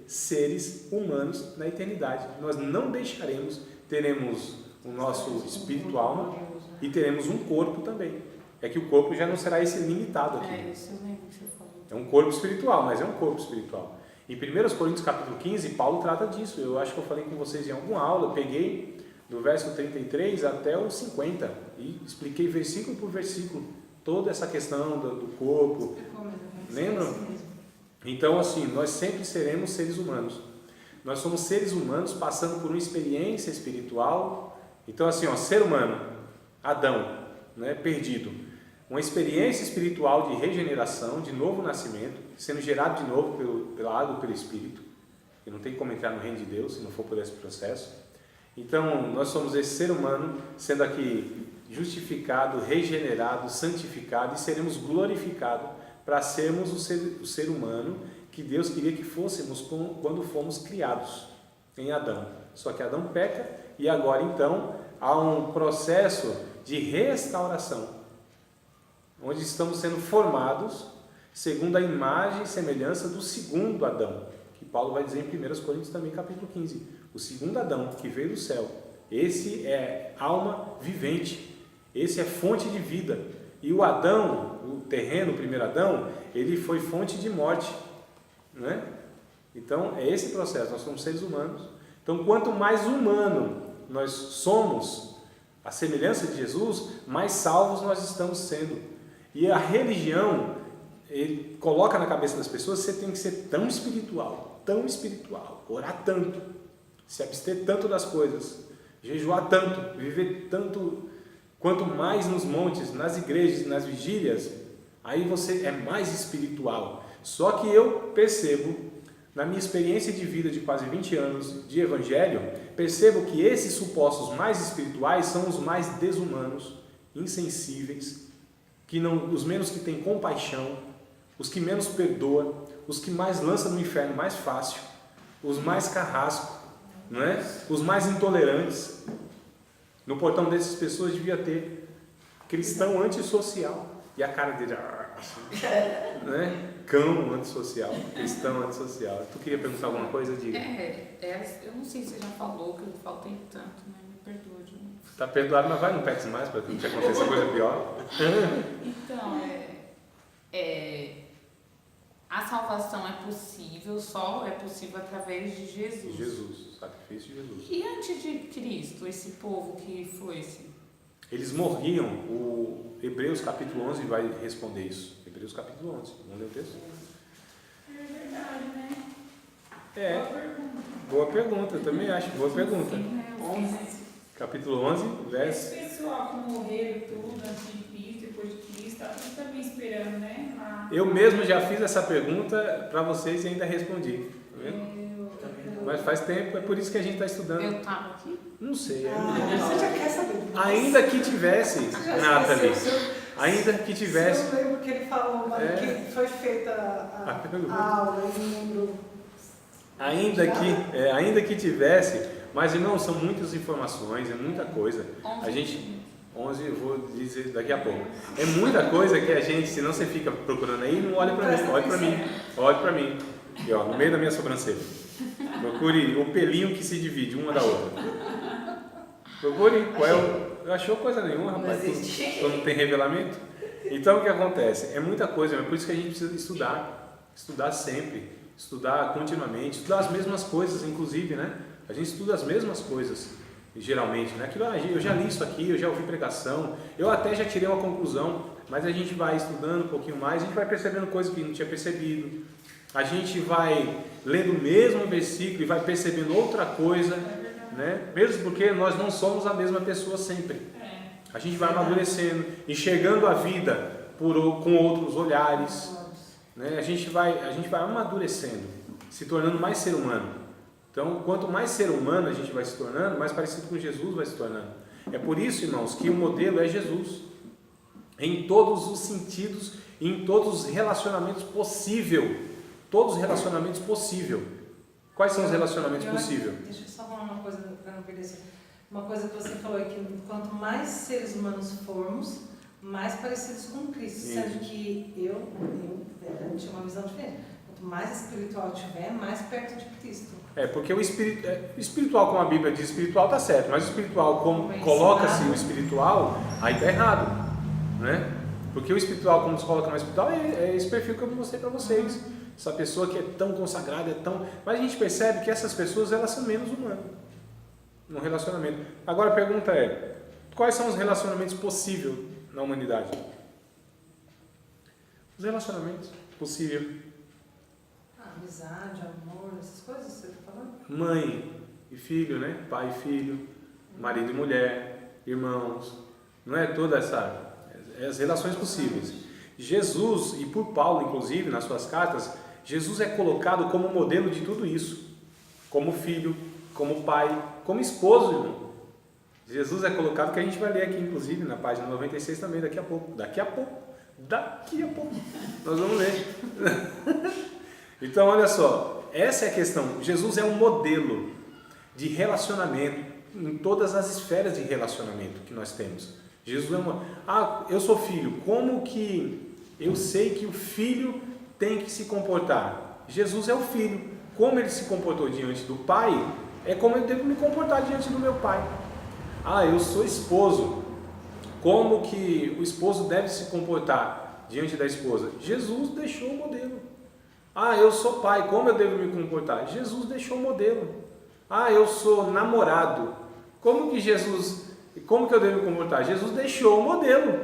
seres humanos na eternidade. Nós não deixaremos, teremos o nosso espírito, alma e teremos um corpo também. É que o corpo já não será esse limitado aqui. Isso eu lembro que você falou. É um corpo espiritual, mas é um corpo espiritual. Em 1 Coríntios capítulo 15, Paulo trata disso. Eu acho que eu falei com vocês em alguma aula, eu peguei do verso 33 até o 50 e expliquei versículo por versículo toda essa questão do corpo. Lembram? Então, assim, nós sempre seremos seres humanos. Nós somos seres humanos passando por uma experiência espiritual. Então, assim, ser humano, Adão, né, perdido. Uma experiência espiritual de regeneração, de novo nascimento, sendo gerado de novo pela água e pelo Espírito. E não tem como entrar no reino de Deus se não for por esse processo. Então, nós somos esse ser humano sendo aqui justificado, regenerado, santificado e seremos glorificados para sermos o ser humano que Deus queria que fôssemos quando fomos criados em Adão. Só que Adão peca e agora então há um processo de restauração, onde estamos sendo formados segundo a imagem e semelhança do segundo Adão, que Paulo vai dizer em 1 Coríntios também, capítulo 15. O segundo Adão, que veio do céu. Esse é alma vivente, esse é fonte de vida. E o Adão, o terreno, o primeiro Adão, ele foi fonte de morte, né? Então, é esse processo, nós somos seres humanos. Então, quanto mais humano nós somos a semelhança de Jesus, mais salvos nós estamos sendo. E a religião, ele coloca na cabeça das pessoas, você tem que ser tão espiritual, orar tanto, se abster tanto das coisas, jejuar tanto, viver tanto, quanto mais nos montes, nas igrejas, nas vigílias, aí você é mais espiritual. Só que eu percebo, na minha experiência de vida de quase 20 anos de evangelho, percebo que esses supostos mais espirituais são os mais desumanos, insensíveis, os menos que têm compaixão, os que menos perdoam, os que mais lançam no inferno mais fácil, os mais carrascos, não é? Os mais intolerantes. No portão dessas pessoas devia ter cristão antissocial. E a cara dele, assim, né? Cão antissocial, cristão antissocial. Tu queria perguntar alguma coisa? Diga. Eu não sei se você já falou que eu faltei tanto, né? Me perdoa de novo. Tá perdoado, mas vai, não peques mais para que não te aconteça coisa pior. Então, a salvação é possível, só é possível através de Jesus. Jesus, sacrifício de Jesus. E antes de Cristo, esse povo que foi eles morriam. O Hebreus capítulo 11 vai responder isso. Hebreus capítulo 11. Vamos ler o texto? É verdade, né? Boa pergunta, eu também acho. Boa pergunta. Sim, 11. Capítulo 11, verso. Esse pessoal que morreram tudo antes de Cristo, depois de Cristo, está tudo também esperando, né? Eu mesmo já fiz essa pergunta para vocês e ainda respondi. Tá vendo? Mas faz tempo, é por isso que a gente está estudando. Eu estava aqui? Não sei. Você já quer saber? Ainda que tivesse, Nathalie. Ainda que tivesse. Eu lembro que ele falou, mas que foi feita a aula, eu não lembro. Ainda que tivesse, mas não, são muitas informações, é muita coisa. 11 eu vou dizer daqui a pouco. É muita coisa que a gente, se não você fica procurando aí, não olha para mim, olhe para mim. Aqui, ó, no meio da minha sobrancelha. Procure o pelinho que se divide uma da outra. Procure qual é o... Não achou coisa nenhuma, rapaz. Quando não tem revelamento. Então o que acontece? É muita coisa, é por isso que a gente precisa estudar sempre, estudar continuamente, estudar as mesmas coisas, inclusive, né? A gente estuda as mesmas coisas, geralmente, né? Aquilo, eu já li isso aqui, eu já ouvi pregação, eu até já tirei uma conclusão, mas a gente vai estudando um pouquinho mais, a gente vai percebendo coisas que não tinha percebido, a gente vai lendo o mesmo versículo e vai percebendo outra coisa, né? Mesmo porque nós não somos a mesma pessoa sempre. A gente vai amadurecendo, enxergando a vida com outros olhares, né? A gente vai amadurecendo, se tornando mais ser humano. Então, quanto mais ser humano a gente vai se tornando, mais parecido com Jesus vai se tornando. É por isso, irmãos, que o modelo é Jesus. Em todos os sentidos, em todos os relacionamentos possíveis. Todos os relacionamentos possíveis. Quais são os relacionamentos possíveis? Deixa eu só falar uma coisa para não perder isso. Uma coisa que você falou é que quanto mais seres humanos formos, mais parecidos com Cristo. Sim. Sendo que eu tinha uma visão diferente. Quanto mais espiritual tiver, mais perto de Cristo. Porque o espiritual, como a Bíblia diz, espiritual está certo, mas o espiritual, como coloca-se o espiritual, aí está errado, né? Porque o espiritual, como se coloca no espiritual, é esse perfil que eu mostrei para vocês. Essa pessoa que é tão consagrada, mas a gente percebe que essas pessoas, elas são menos humanas no relacionamento. Agora a pergunta é, quais são os relacionamentos possíveis na humanidade? Os relacionamentos possíveis. Amizade, amor, essas coisas que você está falando? Mãe e filho, né? Pai e filho, marido e mulher, irmãos, não é toda as relações possíveis. Jesus, e por Paulo inclusive, nas suas cartas, Jesus é colocado como modelo de tudo isso, como filho, como pai, como esposo, irmão. Jesus é colocado, que a gente vai ler aqui inclusive na página 96 também, daqui a pouco nós vamos ler. Então olha só, essa é a questão. Jesus é um modelo de relacionamento em todas as esferas de relacionamento que nós temos. Jesus é eu sou filho, como que eu sei que o filho tem que se comportar? Jesus é o filho, como ele se comportou diante do pai, é como eu devo me comportar diante do meu pai. Eu sou esposo, como que o esposo deve se comportar diante da esposa? Jesus deixou o modelo. Eu sou pai, como eu devo me comportar? Jesus deixou o modelo. Eu sou namorado, Como que eu devo me comportar? Jesus deixou o modelo,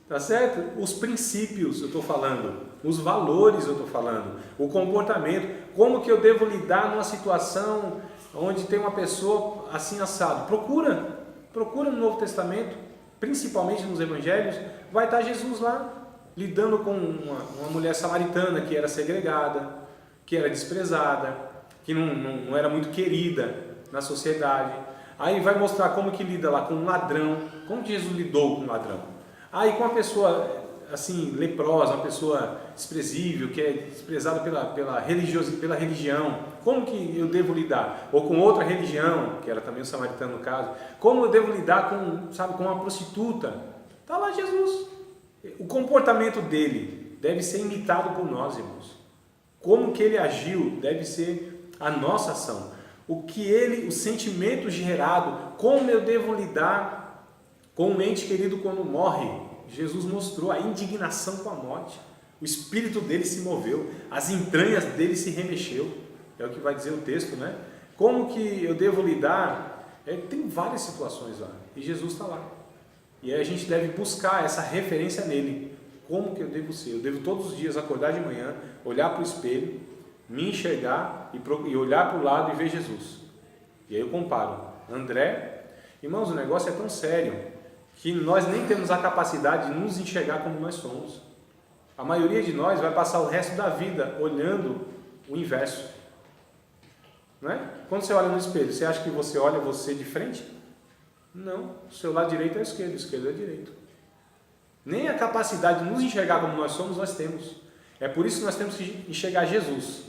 tá certo? Os princípios eu estou falando, os valores eu estou falando, o comportamento, como que eu devo lidar numa situação onde tem uma pessoa assim assado. Procura no Novo Testamento, principalmente nos Evangelhos, vai estar Jesus lá, lidando com uma mulher samaritana que era segregada, que era desprezada, que não era muito querida na sociedade. Aí vai mostrar como que lida lá com um ladrão, como que Jesus lidou com um ladrão. Aí com uma pessoa assim, leprosa, uma pessoa desprezível, que é desprezada pela religião, como que eu devo lidar? Ou com outra religião, que era também o samaritano no caso, como eu devo lidar com uma prostituta? Está lá Jesus. O comportamento dele deve ser imitado por nós, irmãos. Como que ele agiu deve ser a nossa ação. O sentimento gerado, como eu devo lidar com um ente querido quando morre. Jesus mostrou a indignação com a morte. O espírito dele se moveu, as entranhas dele se remexeu. É o que vai dizer o texto, né? Como que eu devo lidar? Tem várias situações lá. E Jesus está lá. E aí a gente deve buscar essa referência nele. Como que eu devo ser? Eu devo todos os dias acordar de manhã, olhar para o espelho, me enxergar e olhar para o lado e ver Jesus. E aí eu comparo. André, irmãos, o negócio é tão sério que nós nem temos a capacidade de nos enxergar como nós somos. A maioria de nós vai passar o resto da vida olhando o inverso. Não é? Quando você olha no espelho, você acha que você olha você de frente? Não. O seu lado direito é esquerdo, o esquerdo é direito. Nem a capacidade de nos enxergar como nós somos, nós temos. É por isso que nós temos que enxergar Jesus.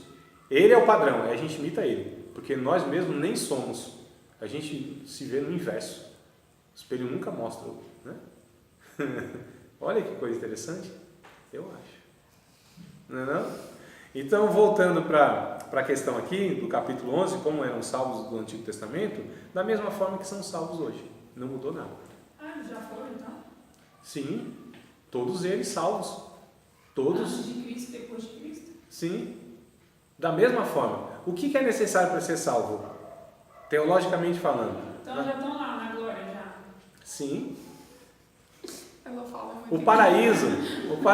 Ele é o padrão, a gente imita ele. Porque nós mesmos nem somos. A gente se vê no inverso. O espelho nunca mostra, né? Olha que coisa interessante. Eu acho. Não é não? Então, voltando para a questão aqui, do capítulo 11, como eram salvos do Antigo Testamento, da mesma forma que são salvos hoje. Não mudou nada. Eles já foram então? Sim, todos eles salvos. Todos. Antes de Cristo, depois de Cristo? Sim, da mesma forma. O que é necessário para ser salvo? Teologicamente falando. Então já estão lá na glória já. Sim. Ela fala muito. O paraíso. Eu estou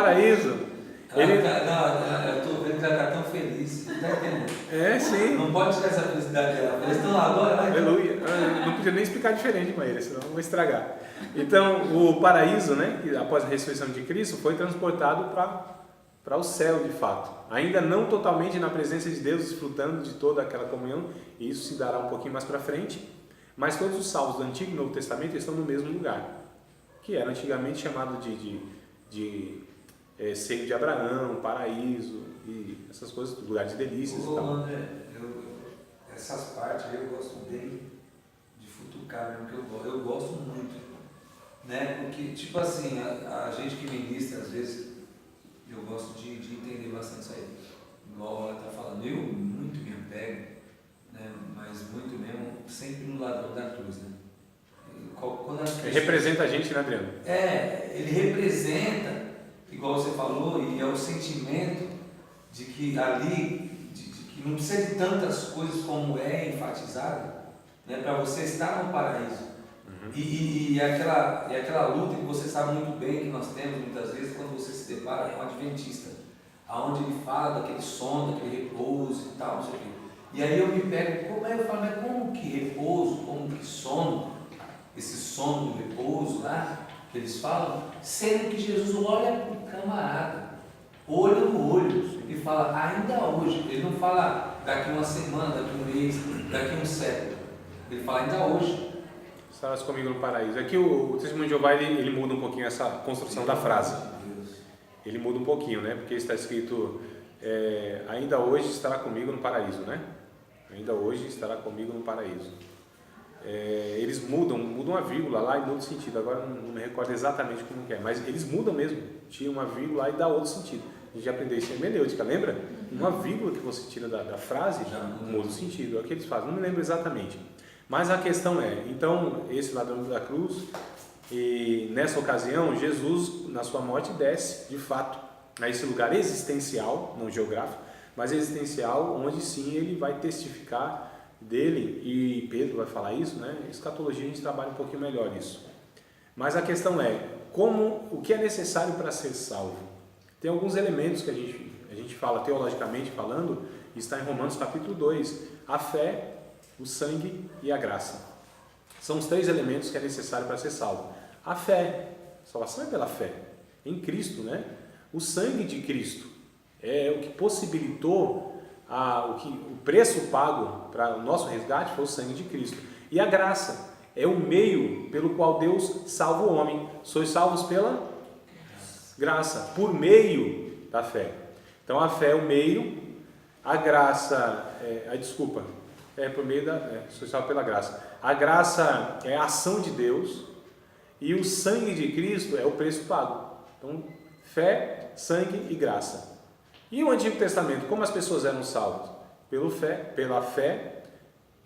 vendo que ela está tão feliz. Está entendendo? É, sim. Não pode tirar essa felicidade dela. Eles estão lá agora. Aleluia. Não podia nem explicar diferente para ele, senão vou estragar. Então, o paraíso, né, que após a ressurreição de Cristo, foi transportado para o céu de fato. Ainda não totalmente na presença de Deus, desfrutando de toda aquela comunhão. Isso se dará um pouquinho mais para frente. Mas todos os salvos do Antigo e Novo Testamento estão no mesmo lugar, que era antigamente chamado de seio de Abraão, paraíso e essas coisas, lugar de delícias e tal. André, essas partes eu gosto bem de futucar mesmo, que eu gosto muito, né? Porque, tipo assim, a gente que ministra, às vezes, eu gosto de entender bastante isso aí. Igual ela está falando, eu muito me apego, né? Mas muito mesmo, sempre no ladrão da cruz, né? Ele representa a gente, né, Adriano? Ele representa, igual você falou, e é o sentimento de que ali, de que não precisa de tantas coisas como é enfatizado, né, para você estar no paraíso. Uhum. E aquela luta que você sabe muito bem que nós temos muitas vezes quando você se depara com um adventista, aonde ele fala daquele sono, daquele repouso e tal, não sei o quê. E aí eu me pego, eu falo, mas como que repouso, como que sono, esse sono do repouso lá, que eles falam, sendo que Jesus olha para o camarada, olho no olho, e fala, ainda hoje. Ele não fala daqui uma semana, daqui um mês, daqui um século. Ele fala, ainda hoje. Estarás comigo no paraíso. Aqui o Testemunho de Jeová, ele muda um pouquinho essa construção da frase. Ele muda um pouquinho, né? Porque está escrito, ainda hoje estará comigo no paraíso, né? Ainda hoje estará comigo no paraíso. Eles mudam a vírgula lá e muda o sentido. Agora não me recordo exatamente como que é, mas eles mudam mesmo. Tira uma vírgula lá e dá outro sentido. A gente já aprendeu isso em hermenêutica, lembra? Uma vírgula que você tira da frase já muda o sentido. É o que eles fazem, não me lembro exatamente. Mas a questão então, esse ladrão da cruz, e nessa ocasião, Jesus, na sua morte, desce, de fato, a esse lugar existencial, não geográfico, mas existencial, onde sim ele vai testificar dele, e Pedro vai falar isso, né? Escatologia a gente trabalha um pouquinho melhor isso. Mas a questão é, o que é necessário para ser salvo? Tem alguns elementos que a gente fala teologicamente falando, está em Romanos capítulo 2, a fé, o sangue e a graça. São os 3 elementos que é necessário para ser salvo. A fé, salvação é pela fé, em Cristo, né? O sangue de Cristo é o que possibilitou, o preço pago para o nosso resgate foi o sangue de Cristo. E a graça é o meio pelo qual Deus salva o homem. Sois salvos pela graça, por meio da fé. Então a fé é o meio, a graça, por meio sois salvos pela graça. A graça é a ação de Deus e o sangue de Cristo é o preço pago. Então, fé, sangue e graça. E o Antigo Testamento, como as pessoas eram salvas? Pela fé,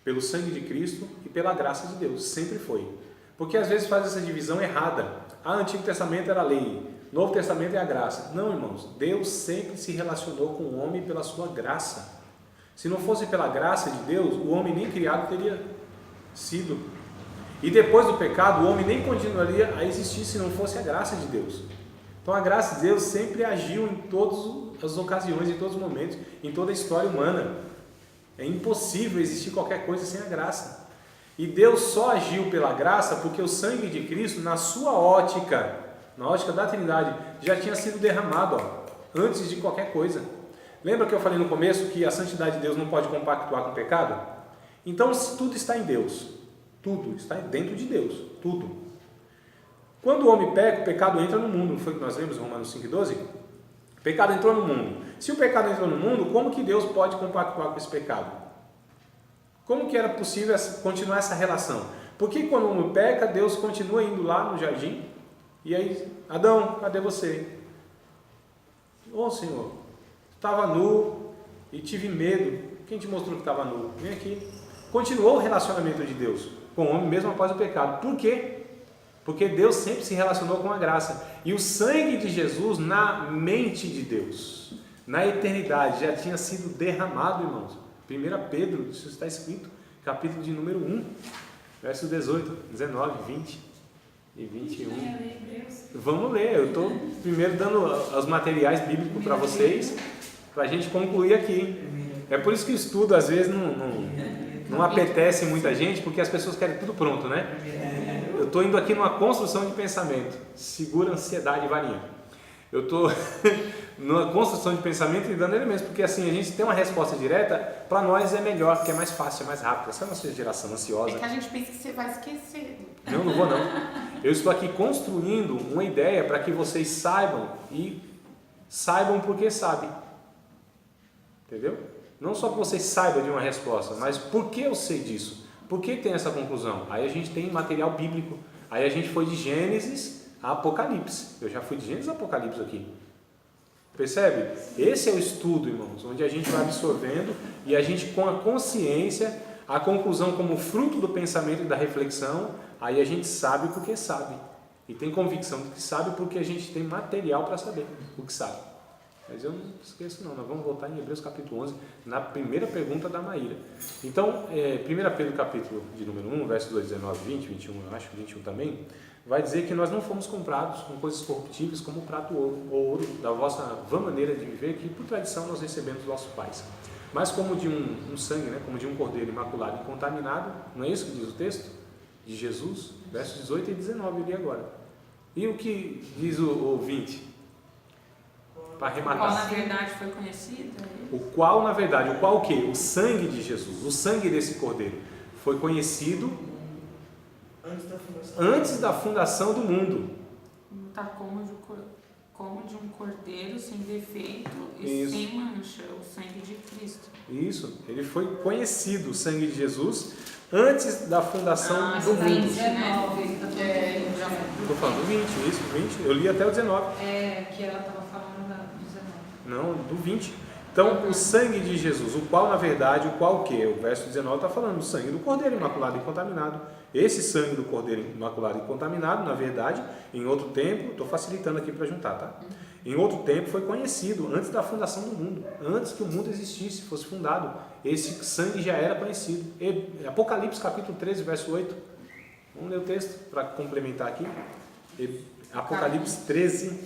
pelo sangue de Cristo e pela graça de Deus. Sempre foi. Porque às vezes faz essa divisão errada. Antigo Testamento era a lei, Novo Testamento é a graça. Não, irmãos. Deus sempre se relacionou com o homem pela sua graça. Se não fosse pela graça de Deus, o homem nem criado teria sido. E depois do pecado, o homem nem continuaria a existir se não fosse a graça de Deus. Então a graça de Deus sempre agiu em todas as ocasiões, em todos os momentos, em toda a história humana. É impossível existir qualquer coisa sem a graça. E Deus só agiu pela graça porque o sangue de Cristo, na sua ótica, na ótica da Trindade, já tinha sido derramado antes de qualquer coisa. Lembra que eu falei no começo que a santidade de Deus não pode compactuar com o pecado? Então tudo está em Deus. Tudo está dentro de Deus. Tudo. Quando o homem peca, o pecado entra no mundo. Não foi o que nós lemos em Romanos 5,12? O pecado entrou no mundo. Se o pecado entrou no mundo, como que Deus pode compactuar com esse pecado? Como que era possível continuar essa relação? Porque quando o homem peca, Deus continua indo lá no jardim. E aí, Adão, cadê você? Ô Senhor, estava nu e tive medo. Quem te mostrou que estava nu? Vem aqui. Continuou o relacionamento de Deus com o homem mesmo após o pecado. Por quê? Porque Deus sempre se relacionou com a graça. E o sangue de Jesus na mente de Deus, na eternidade, já tinha sido derramado, irmãos. 1 Pedro, isso está escrito, capítulo de número 1, versos 18, 19, 20 e 21. Vamos ler, eu estou primeiro dando os materiais bíblicos para vocês, para a gente concluir aqui. É por isso que o estudo às vezes não apetece muita gente, porque as pessoas querem tudo pronto, né? Eu estou indo aqui numa construção de pensamento. Segura a ansiedade, varinha. Eu estou numa construção de pensamento e dando ele mesmo, porque assim a gente tem uma resposta direta, para nós é melhor, porque é mais fácil, é mais rápido. Essa é a nossa geração ansiosa. É que a gente pensa que você vai esquecer. Não vou não. Eu estou aqui construindo uma ideia para que vocês saibam e saibam porque sabem. Entendeu? Não só que vocês saibam de uma resposta, mas por que eu sei disso? Por que tem essa conclusão? Aí a gente tem material bíblico. Aí a gente foi de Gênesis a Apocalipse. Eu já fui de Gênesis a Apocalipse aqui. Percebe? Esse é o estudo, irmãos, onde a gente vai absorvendo e a gente, com a consciência, a conclusão como fruto do pensamento e da reflexão, aí a gente sabe porque sabe. E tem convicção de que sabe porque a gente tem material para saber o que sabe. Mas eu não esqueço não, nós vamos voltar em Hebreus capítulo 11, na primeira pergunta da Maíra. Então, 1 Pedro capítulo de número 1, versos 2, 19, 20, 21, eu acho que 21 também, vai dizer que nós não fomos comprados com coisas corruptíveis como o prato ou ouro da vossa vã maneira de viver, que por tradição nós recebemos dos nossos pais. Mas como de um sangue, né, como de um cordeiro imaculado e contaminado, não é isso que diz o texto? De Jesus, versos 18 e 19, eu li agora. E o que diz o 20? Para arrematar. O qual na verdade foi conhecido? O qual na verdade, o qual o quê? O sangue de Jesus, o sangue desse cordeiro foi conhecido antes da fundação do mundo. Está como de um cordeiro sem defeito e Isso. sem mancha, o sangue de Cristo. Isso, ele foi conhecido, o sangue de Jesus, antes da fundação do mundo. 19, Estou falando do 20, isso, 20, eu li até o 19. É, que ela estava falando do 19. Não, do 20. Então, o sangue de Jesus, o qual na verdade, o qual o quê? O verso 19 está falando do sangue do cordeiro imaculado e contaminado. Esse sangue do cordeiro imaculado e contaminado, na verdade, em outro tempo, estou facilitando aqui para juntar, tá? em outro tempo foi conhecido, antes da fundação do mundo, antes que o mundo existisse, fosse fundado. Esse sangue já era conhecido. Apocalipse capítulo 13, verso 8. Vamos ler o texto para complementar aqui. Apocalipse 13,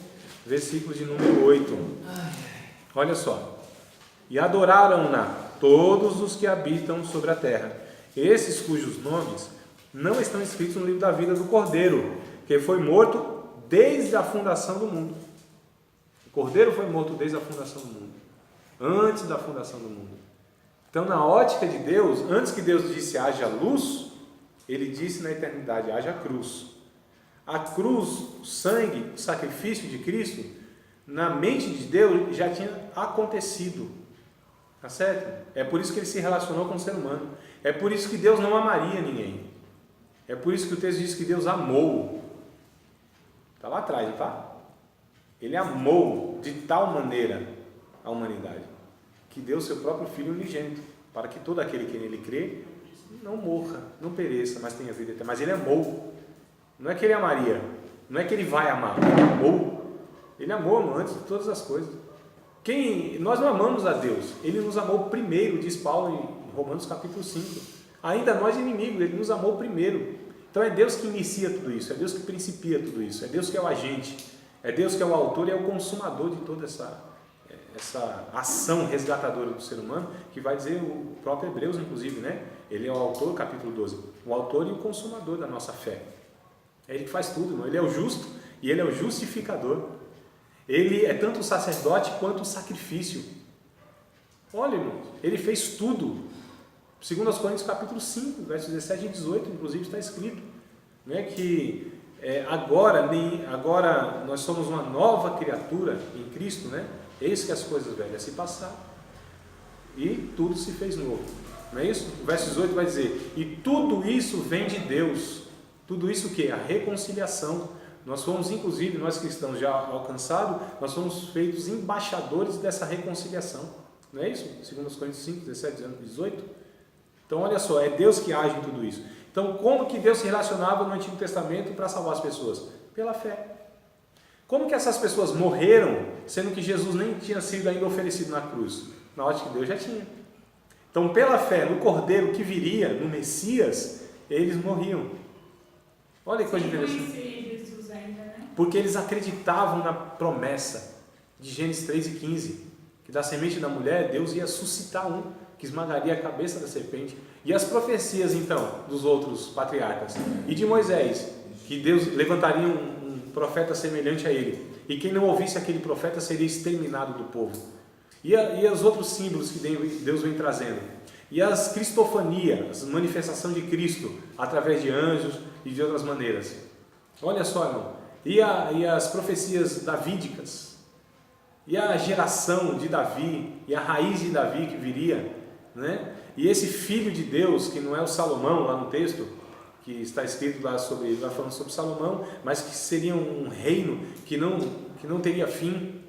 versículo de número 8. Olha só. E adoraram-na todos os que habitam sobre a terra, esses cujos nomes não estão escritos no livro da vida do Cordeiro, que foi morto desde a fundação do mundo. O Cordeiro foi morto desde a fundação do mundo, antes da fundação do mundo. Então, na ótica de Deus, antes que Deus disse haja luz, Ele disse na eternidade haja cruz. A cruz, o sangue, o sacrifício de Cristo, na mente de Deus já tinha acontecido. Tá certo? É por isso que Ele se relacionou com o ser humano. É por isso que Deus não amaria ninguém. É por isso que o texto diz que Deus amou. Está lá atrás, não está? Ele amou de tal maneira a humanidade, que deu seu próprio Filho unigênito, para que todo aquele que nele crê não morra, não pereça, mas tenha vida eterna. Mas Ele amou. Não é que Ele amaria, não é que Ele vai amar, Ele amou. Ele amou antes de todas as coisas. Nós não amamos a Deus, Ele nos amou primeiro, diz Paulo em Romanos capítulo 5. Ainda nós inimigos, Ele nos amou primeiro. Então é Deus que inicia tudo isso, é Deus que principia tudo isso, é Deus que é o agente, é Deus que é o autor e é o consumador de toda essa ação resgatadora do ser humano, que vai dizer o próprio Hebreus, inclusive, né? Ele é o autor, capítulo 12, o autor e o consumador da nossa fé. É Ele que faz tudo, irmão. Ele é o justo e Ele é o justificador. Ele é tanto o sacerdote quanto o sacrifício. Olha, irmão, Ele fez tudo. Segundo aos Coríntios capítulo 5, versos 17 e 18, inclusive está escrito, né, que agora nós somos uma nova criatura em Cristo, né? Eis que as coisas velhas se passaram e tudo se fez novo. Não é isso? O verso 18 vai dizer, e tudo isso vem de Deus. Tudo isso o quê? A reconciliação. Nós fomos, inclusive, nós cristãos já alcançados, nós fomos feitos embaixadores dessa reconciliação. Não é isso? Segundo aos Coríntios 5, 17 e 18. Então, olha só, é Deus que age em tudo isso. Então, como que Deus se relacionava no Antigo Testamento para salvar as pessoas? Pela fé. Como que essas pessoas morreram, sendo que Jesus nem tinha sido ainda oferecido na cruz? Na ótica que Deus já tinha. Então, pela fé no Cordeiro que viria, no Messias, eles morriam. Olha que coisa interessante. Jesus ainda, né? Porque eles acreditavam na promessa de Gênesis 3:15, que da semente da mulher Deus ia suscitar um que esmagaria a cabeça da serpente. E as profecias, então, dos outros patriarcas, e de Moisés, que Deus levantaria um profeta semelhante a ele, e quem não ouvisse aquele profeta seria exterminado do povo. E os outros símbolos que Deus vem trazendo. E as cristofanias, a manifestação de Cristo, através de anjos e de outras maneiras. Olha só, irmão. E as profecias davídicas, e a geração de Davi, e a raiz de Davi que viria, né? E esse filho de Deus, que não é o Salomão lá no texto, que está escrito lá sobre ele, vai falando sobre Salomão, mas que seria um reino que não teria fim.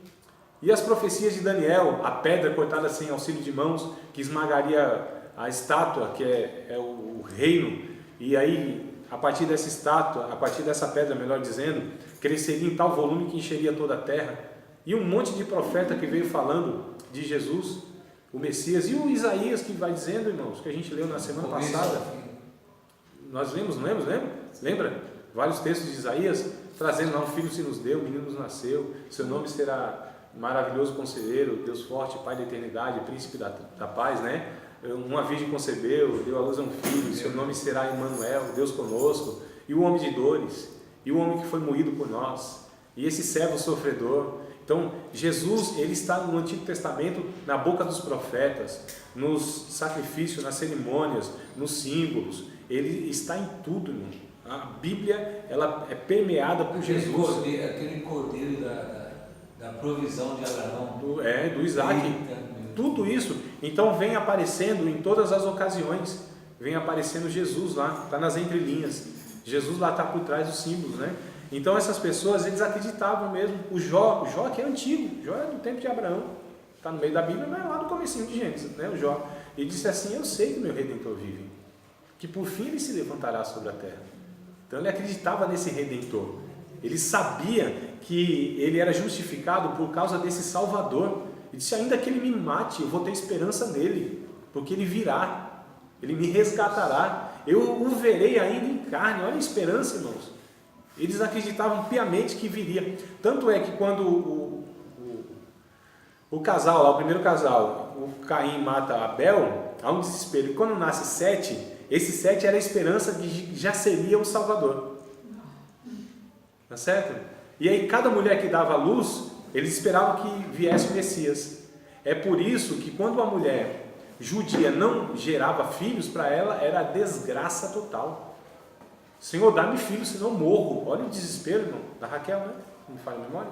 E as profecias de Daniel, a pedra cortada sem auxílio de mãos, que esmagaria a estátua, que é o reino, e aí a partir dessa estátua, a partir dessa pedra, melhor dizendo, cresceria em tal volume que encheria toda a terra. E um monte de profeta que veio falando de Jesus, o Messias, e o Isaías que vai dizendo, irmãos, que a gente leu na semana passada. Nós lemos, não lemos? Lembra? Vários textos de Isaías, trazendo lá, um filho se nos deu, um menino nos nasceu, seu nome será maravilhoso conselheiro, Deus forte, Pai da eternidade, príncipe da paz, né? Uma virgem concebeu, deu à luz a um filho, seu nome será Emmanuel, Deus conosco, e o homem de dores, e o homem que foi moído por nós, e esse servo sofredor. Então, Jesus, ele está no Antigo Testamento, na boca dos profetas, nos sacrifícios, nas cerimônias, nos símbolos, ele está em tudo, irmão. A Bíblia, ela é permeada por Jesus. Aquele cordeiro da provisão de Abraão. Do Isaac. Tudo isso, então, vem aparecendo em todas as ocasiões, vem aparecendo Jesus lá, está nas entrelinhas. Jesus lá está por trás dos símbolos, né? Então essas pessoas, eles acreditavam mesmo. O Jó que é antigo, Jó é do tempo de Abraão, está no meio da Bíblia, mas é lá do comecinho de Gênesis, né? O Jó, ele disse assim, eu sei que meu Redentor vive, que por fim ele se levantará sobre a terra. Então ele acreditava nesse Redentor. Ele sabia que ele era justificado por causa desse Salvador. Ele disse, ainda que ele me mate, eu vou ter esperança nele, porque ele virá, ele me resgatará, eu o verei ainda em carne. Olha a esperança, irmãos. Eles acreditavam piamente que viria. Tanto é que quando o casal, lá, o primeiro casal, o Caim mata Abel, há um desespero. E quando nasce Sete, esse Sete era a esperança de que já seria o Salvador. Tá certo? E aí cada mulher que dava à luz, eles esperavam que viesse o Messias. É por isso que quando uma mulher judia não gerava filhos, para ela era a desgraça total. Senhor, dá-me filho, senão eu morro. Olha o desespero, irmão, da Raquel, né? Não me falha a memória.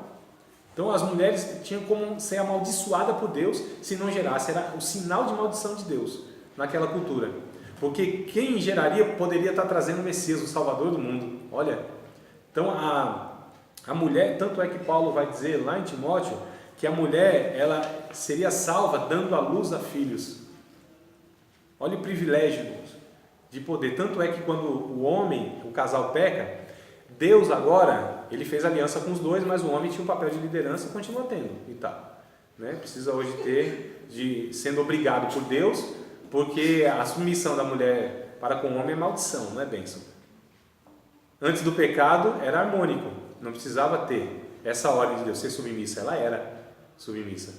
Então as mulheres tinham como ser amaldiçoadas por Deus se não gerasse. Era o sinal de maldição de Deus naquela cultura. Porque quem geraria poderia estar trazendo o Messias, o Salvador do mundo. Olha, então a mulher, tanto é que Paulo vai dizer lá em Timóteo, que a mulher ela seria salva dando à luz a filhos. Olha o privilégio de poder. Tanto é que quando o homem, o casal peca, Deus agora, ele fez aliança com os dois, mas o homem tinha um papel de liderança e continua tendo. E tá, né? Precisa hoje sendo obrigado por Deus, porque a submissão da mulher para com o homem é maldição, não é bênção. Antes do pecado era harmônico, não precisava ter essa ordem de Deus ser submissa, ela era submissa.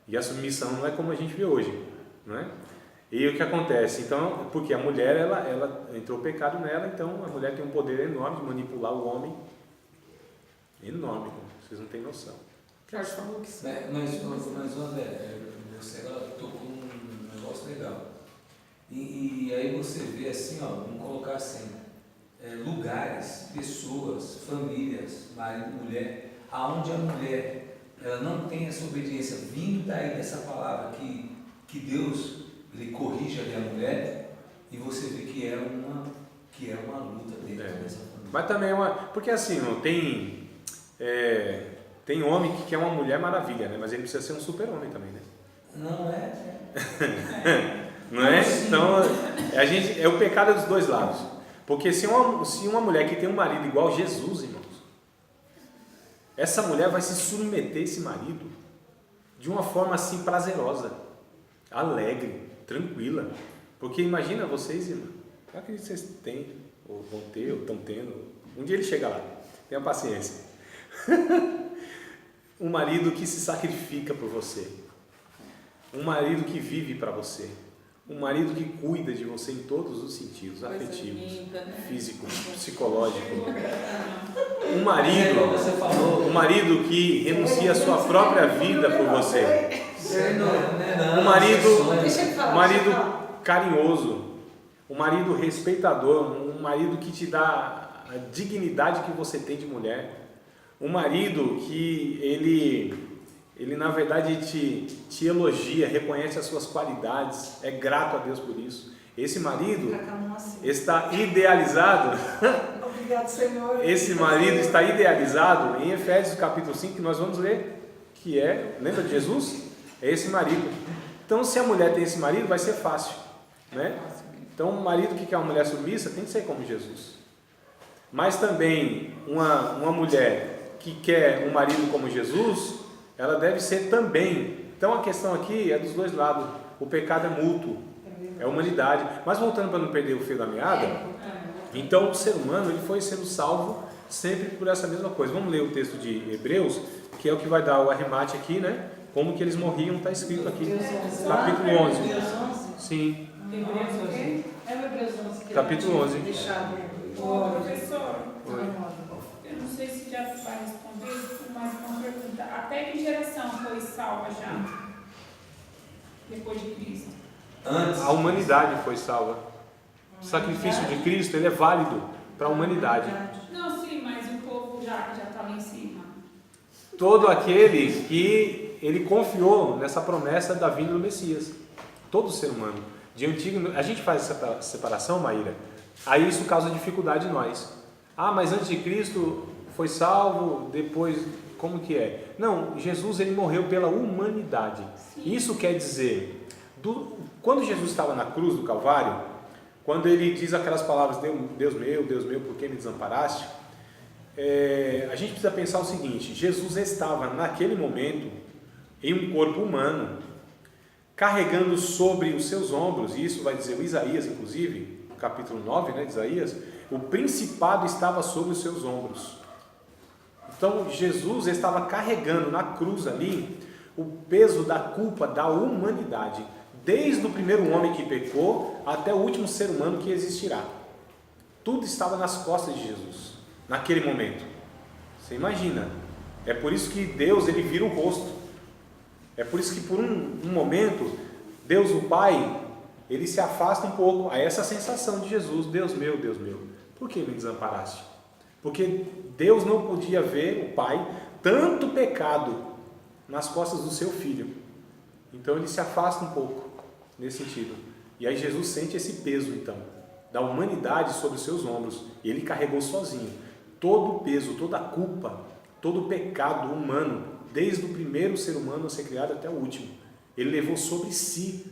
E a submissão não é como a gente vê hoje, não é? E o que acontece? Então, porque a mulher, ela entrou o pecado nela, então a mulher tem um poder enorme de manipular o homem. Enorme, vocês não têm noção. Jorge falou que sim. Mas André, você tocou um negócio legal. E aí você vê assim, ó, vamos colocar assim, lugares, pessoas, famílias, marido, mulher, aonde a mulher ela não tem essa obediência, vindo daí dessa palavra que Deus ele corrige ali a mulher, e você vê que é uma luta dentro dessa família. Mas também porque assim, não tem homem que quer uma mulher maravilha, né? Mas ele precisa ser um super-homem também, né? Não é? Não é? Então, é o pecado dos dois lados. Porque se uma mulher que tem um marido igual Jesus, irmãos, essa mulher vai se submeter a esse marido de uma forma assim prazerosa, alegre, tranquila. Porque imagina vocês, irmão, eu acredito que vocês têm, ou vão ter, ou estão tendo. Um dia ele chega lá, tenha paciência. Um marido que se sacrifica por você, um marido que vive para você, um marido que cuida de você em todos os sentidos, afetivos, físico, psicológico. Um marido que renuncia a sua própria vida por você. Um marido carinhoso, um marido respeitador, um marido que te dá a dignidade que você tem de mulher. Um marido que ele na verdade te elogia, reconhece as suas qualidades, é grato a Deus por isso. Esse marido está idealizado. Obrigado, Senhor. Esse marido está idealizado em Efésios capítulo 5, que nós vamos ler, que lembra de Jesus? É esse marido. Então, se a mulher tem esse marido, vai ser fácil, né? Então, um marido que quer uma mulher submissa tem que ser como Jesus. Mas também uma mulher que quer um marido como Jesus, ela deve ser também. Então a questão aqui é dos dois lados. O pecado é mútuo, é humanidade. Mas voltando para não perder o fio da meada, então o ser humano ele foi sendo salvo sempre por essa mesma coisa. Vamos ler o texto de Hebreus, que é o que vai dar o arremate aqui, né? Como que eles morriam, está escrito aqui. Capítulo 11. Sim. Hebreus 11. Capítulo 11. Professor, eu não sei se já vai responder, mas uma pergunta. Até que geração foi salva já? Depois de Cristo? Antes. A humanidade foi salva. O sacrifício de Cristo ele é válido para a humanidade. Não, sim, mas o povo já está lá em cima. Todo aquele que ele confiou nessa promessa da vinda do Messias. Todo ser humano. De antigo, a gente faz essa separação, Maíra. Aí isso causa dificuldade em nós. Ah, mas antes de Cristo foi salvo, depois, como que é? Não, Jesus ele morreu pela humanidade. Sim. Isso quer dizer, quando Jesus estava na cruz do Calvário, quando ele diz aquelas palavras, Deus meu, por que me desamparaste? a gente precisa pensar o seguinte: Jesus estava naquele momento em um corpo humano, carregando sobre os seus ombros, e isso vai dizer o Isaías, inclusive, no capítulo 9, né, de Isaías, o principado estava sobre os seus ombros. Então Jesus estava carregando na cruz ali o peso da culpa da humanidade, desde o primeiro homem que pecou até o último ser humano que existirá. Tudo estava nas costas de Jesus, naquele momento. Você imagina? É por isso que Deus, ele vira o rosto. É por isso que por um momento, Deus o Pai, ele se afasta um pouco a essa sensação de Jesus: Deus meu, por que me desamparaste? Porque Deus não podia ver, o Pai, tanto pecado nas costas do seu Filho. Então ele se afasta um pouco nesse sentido. E aí Jesus sente esse peso, então, da humanidade sobre os seus ombros. E ele carregou sozinho todo o peso, toda a culpa, todo o pecado humano, desde o primeiro ser humano a ser criado até o último. Ele levou sobre si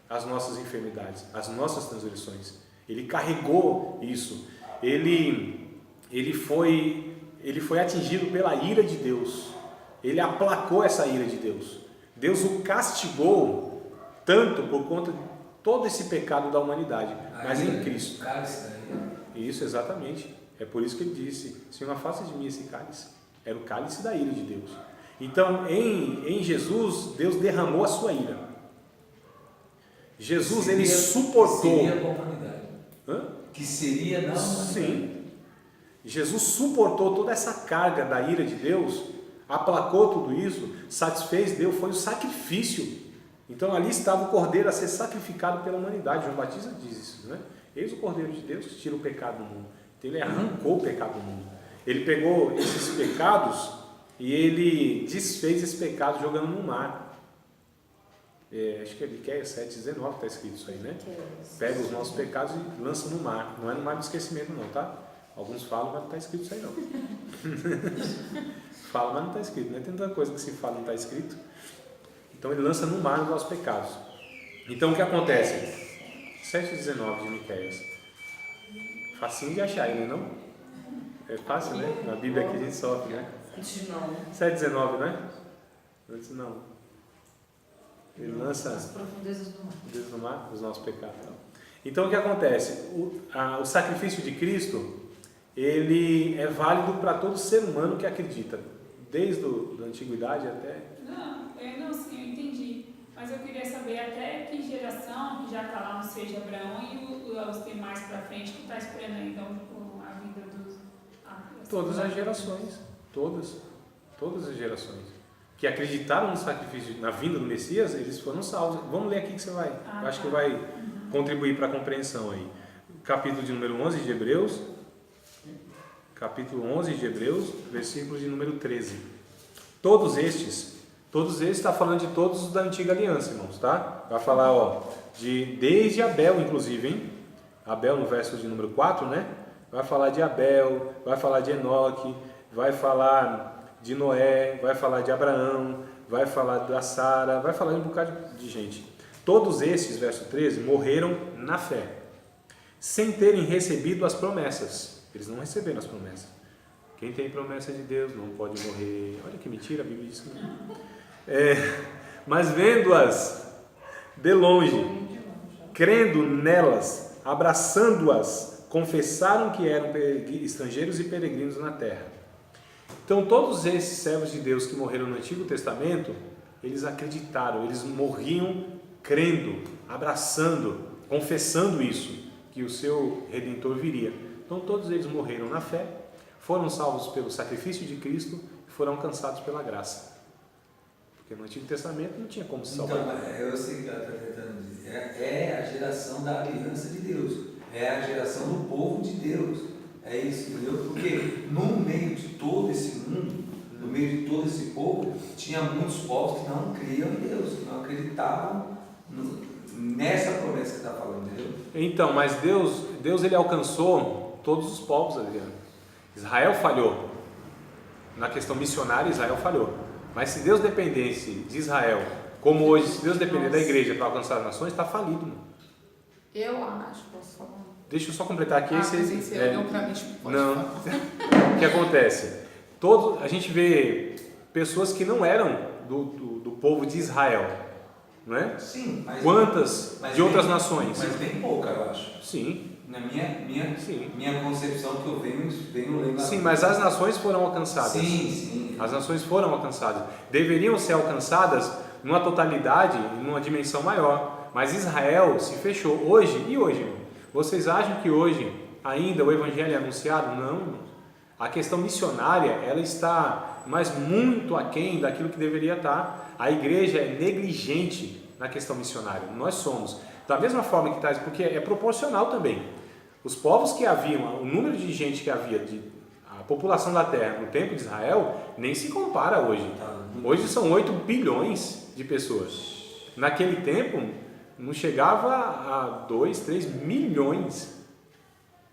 as nossas enfermidades, as nossas transgressões. Ele carregou isso. Ele foi atingido pela ira de Deus. Ele aplacou essa ira de Deus. Deus o castigou tanto por conta de todo esse pecado da humanidade, mas em Cristo. Isso, exatamente. É por isso que ele disse: Senhor, afasta de mim esse cálice. Era o cálice da ira de Deus. Então, em Jesus, Deus derramou a sua ira. Jesus, ele suportou. Seria a humanidade. Que seria da humanidade. Sim. Jesus suportou toda essa carga da ira de Deus, aplacou tudo isso, satisfez Deus, foi o sacrifício. Então ali estava o Cordeiro a ser sacrificado pela humanidade. João Batista diz isso, né? Eis o Cordeiro de Deus que tira o pecado do mundo. Então ele arrancou o pecado do mundo. Ele pegou esses pecados e ele desfez esse pecado jogando no mar. Acho que é Miqueias 7,19 está escrito isso aí, né? Pega os nossos pecados e lança no mar. Não é no mar do esquecimento não, tá? Alguns falam, mas não está escrito isso aí não. Fala, mas não está escrito, né? Tem tanta coisa que se fala e não está escrito. Então ele lança no mar os nossos pecados. Então o que acontece? 7,19 de Miqueias. Facinho de achar ainda, não? É fácil, né? Na Bíblia aqui a gente sofre, né? 7,19, né? Antes não. Ele lança as profundezas do mar os nossos pecados. Então o que acontece? O sacrifício de Cristo, ele é válido para todo ser humano que acredita, desde a antiguidade até... Não, sim, eu entendi. Mas eu queria saber até que geração que já está lá, não seja Abraão e os demais para frente, que está esperando ainda a vida dos... Todas as gerações, todas as gerações que acreditaram no sacrifício, na vinda do Messias, eles foram salvos. Vamos ler aqui que você vai, eu acho que vai contribuir para a compreensão aí. Capítulo de número 11 de Hebreus, capítulo 11 de Hebreus, versículo de número 13. Todos estes está falando de todos os da antiga aliança, irmãos, tá? Vai falar, desde Abel, inclusive, hein? Abel no verso de número 4, né? Vai falar de Abel, vai falar de Enoque, vai falar de Noé, vai falar de Abraão, vai falar da Sara, vai falar de um bocado de gente. Todos estes, verso 13, morreram na fé, sem terem recebido as promessas. Eles não receberam as promessas. Quem tem promessa de Deus não pode morrer. Olha que mentira, a Bíblia diz que não. Mas vendo-as de longe, crendo nelas, abraçando-as, confessaram que eram estrangeiros e peregrinos na terra. Então todos esses servos de Deus que morreram no Antigo Testamento, eles acreditaram, eles morriam crendo, abraçando, confessando isso, que o seu Redentor viria. Então todos eles morreram na fé, foram salvos pelo sacrifício de Cristo e foram alcançados pela graça. Porque no Antigo Testamento não tinha como se salvar. Então, eu sei o que ela está tentando dizer. É a geração da aliança de Deus. É a geração do povo de Deus. É isso, entendeu? Porque no meio de todo esse mundo, no meio de todo esse povo, tinha muitos povos que não criam em Deus, que não acreditavam nessa promessa que está falando, entendeu? Então, mas Deus ele alcançou todos os povos, Adriano. Israel falhou. Na questão missionária, Israel falhou. Mas se Deus dependesse de Israel, como hoje, se Deus depender da igreja para alcançar as nações, está falido. Mano. Eu acho, posso falar? deixa eu só completar aqui. Você olhou pra mim, pode não. falar. O que acontece? A gente vê pessoas que não eram do povo de Israel, não é? Sim, Quantas de outras nações? Mas bem pouca, eu acho. Sim. Na minha Sim. concepção que eu venho lendo. Sim, mas as nações foram alcançadas. Sim. As nações foram alcançadas. Deveriam ser alcançadas numa totalidade, numa dimensão maior. Mas Israel se fechou. Hoje, irmão? Vocês acham que hoje ainda o evangelho é anunciado? Não, irmão. A questão missionária, ela está mas muito aquém daquilo que deveria estar. A igreja é negligente na questão missionária. Nós somos. Da mesma forma que traz, porque é proporcional também. Os povos que haviam, o número de gente que havia, a população da terra no tempo de Israel, nem se compara hoje. Hoje são 8 bilhões de pessoas. Naquele tempo, não chegava a 2, 3 milhões.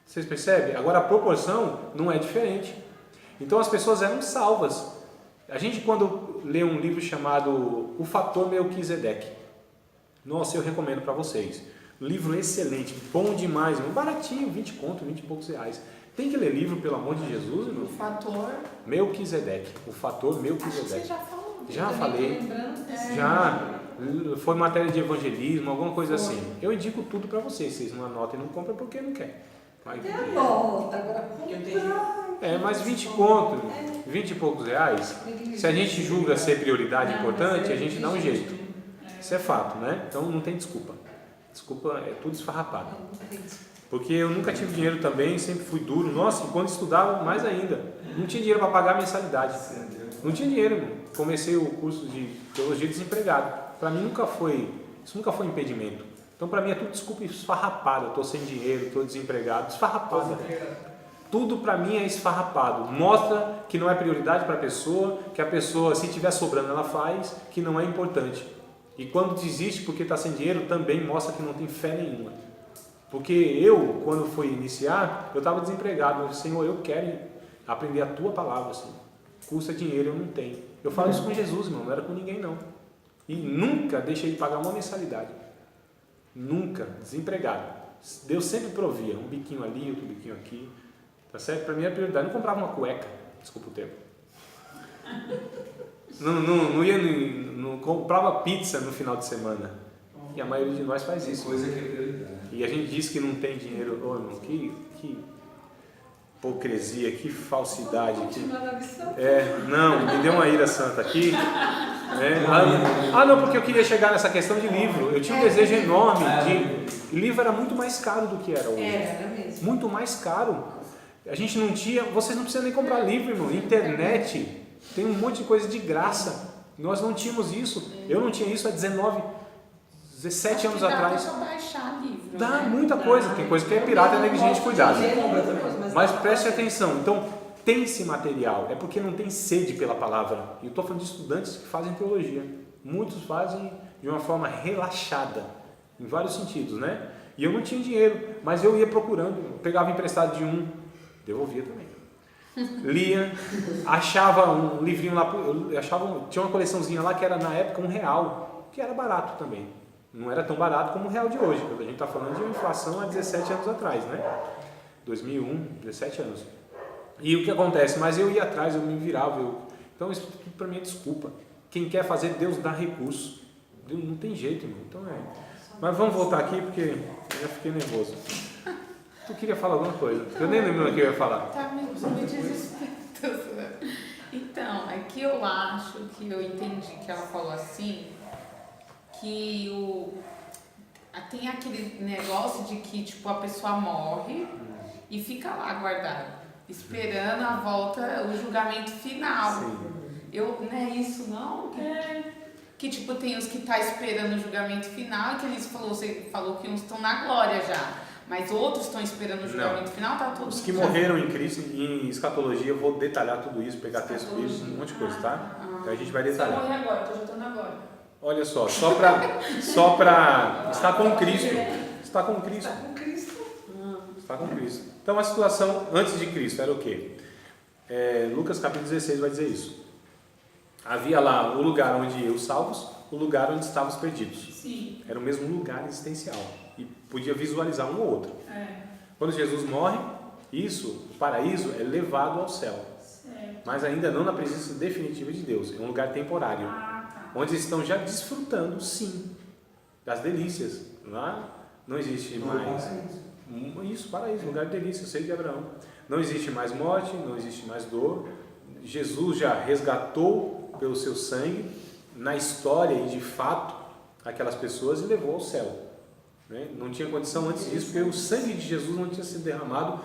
Vocês percebem? Agora a proporção não é diferente. Então as pessoas eram salvas. A gente quando lê um livro chamado O Fator Melquisedeque, nossa, eu recomendo para vocês. Livro excelente, bom demais, baratinho, 20 conto, 20 e poucos reais. Tem que ler livro, pelo amor de Jesus, irmão. O fator Melquisedeque. O Fator Melquisedeque. Você já falou. Já falei. Lembrando, Já. Foi matéria de evangelismo, alguma coisa assim. Eu indico tudo para vocês. Vocês não anotam e não compram porque não quer. Mas, volta, agora comprar. mas 20 conto, 20 e poucos reais, se a gente julga ser prioridade importante, a gente dá um jeito. Isso é fato, né? Então não tem desculpa. Desculpa, é tudo esfarrapado. Porque eu nunca tive dinheiro também, sempre fui duro. Nossa, e quando estudava, mais ainda. Não tinha dinheiro para pagar a mensalidade. Não tinha dinheiro, irmão. Comecei o curso de teologia desempregado. Para mim isso nunca foi impedimento. Então para mim é tudo desculpa esfarrapada. Eu estou sem dinheiro, estou desempregado. Esfarrapada. Tudo para mim é esfarrapado. Mostra que não é prioridade para a pessoa, que a pessoa, se tiver sobrando, ela faz, que não é importante. E quando desiste porque está sem dinheiro, também mostra que não tem fé nenhuma. Porque eu, quando fui iniciar, eu estava desempregado. Eu disse, Senhor, eu quero aprender a Tua palavra. Senhor. Custa dinheiro, eu não tenho. Eu falo isso com Jesus, irmão, não era com ninguém não. E nunca deixei de pagar uma mensalidade. Nunca, desempregado. Deus sempre provia, um biquinho ali, outro biquinho aqui. Tá certo? Para mim é prioridade. Eu não comprava uma cueca, desculpa o termo. Não comprava pizza no final de semana. E a maioria de nós faz isso. Coisa que é prioridade. E a gente diz que não tem dinheiro. Oh, irmão, que hipocrisia, que falsidade. Não, me deu uma ira santa aqui. Não, porque eu queria chegar nessa questão de livro. Eu tinha um desejo enorme de... Livro era muito mais caro do que era hoje. Era mesmo. Muito mais caro. A gente não tinha... Vocês não precisam nem comprar livro, irmão. Internet tem um monte de coisa de graça. Nós não tínhamos isso. Eu não tinha isso há 17 anos atrás. Dá pra baixar livro. Dá né? muita coisa. Tem coisa que é pirata, é negligente, cuidado. Mas preste atenção. Então, tem esse material. É porque não tem sede pela palavra. E eu estou falando de estudantes que fazem teologia. Muitos fazem de uma forma relaxada. Em vários sentidos, né? E eu não tinha dinheiro. Mas eu ia procurando. Pegava emprestado de um. Devolvia também. Lia. Achava um livrinho lá. Tinha uma coleçãozinha lá que era na época R$1. Que era barato também. Não era tão barato como o real de hoje. A gente está falando de uma inflação há 17 anos atrás, né? 2001, 17 anos. E o que acontece? Mas eu ia atrás, eu me virava. Então isso tudo para mim é desculpa. Quem quer fazer, Deus dá recurso. Deus não tem jeito, irmão. Então Mas vamos voltar aqui porque eu já fiquei nervoso. Tu queria falar alguma coisa? Eu nem lembro o que eu ia falar. Tá me desrespeitando. Então, é que eu acho que eu entendi que ela falou assim, que tem aquele negócio de que tipo, a pessoa morre e fica lá guardado, esperando a volta, o julgamento final. Sim. Não é isso não? Que tipo, tem os que tá esperando o julgamento final e que você falou que uns estão na glória já. Mas outros estão esperando o julgamento final, tá tudo. Os que morreram em Cristo, em escatologia, eu vou detalhar tudo isso, pegar texto bíblico, um monte de coisa, tá? Então a gente vai Se eu detalhar. morrer agora, tô jantando agora. Olha só pra estar com Cristo. Está com Cristo. Está com Cristo. Então a situação antes de Cristo era o quê? Lucas capítulo 16 vai dizer isso. Havia lá o lugar onde iam os salvos, o lugar onde estavam os perdidos. Sim. Era o mesmo lugar existencial. E podia visualizar um ou outro. Quando Jesus morre, o paraíso é levado ao céu. Mas ainda não na presença definitiva de Deus. É um lugar temporário. Onde estão já desfrutando, sim, das delícias. Lá não existe mais... Isso, paraíso, lugar de delícia, seio de Abraão. Não existe mais morte, não existe mais dor. Jesus já resgatou pelo seu sangue, na história e de fato, aquelas pessoas e levou ao céu. Né? Não tinha condição antes disso, porque o sangue de Jesus não tinha sido derramado.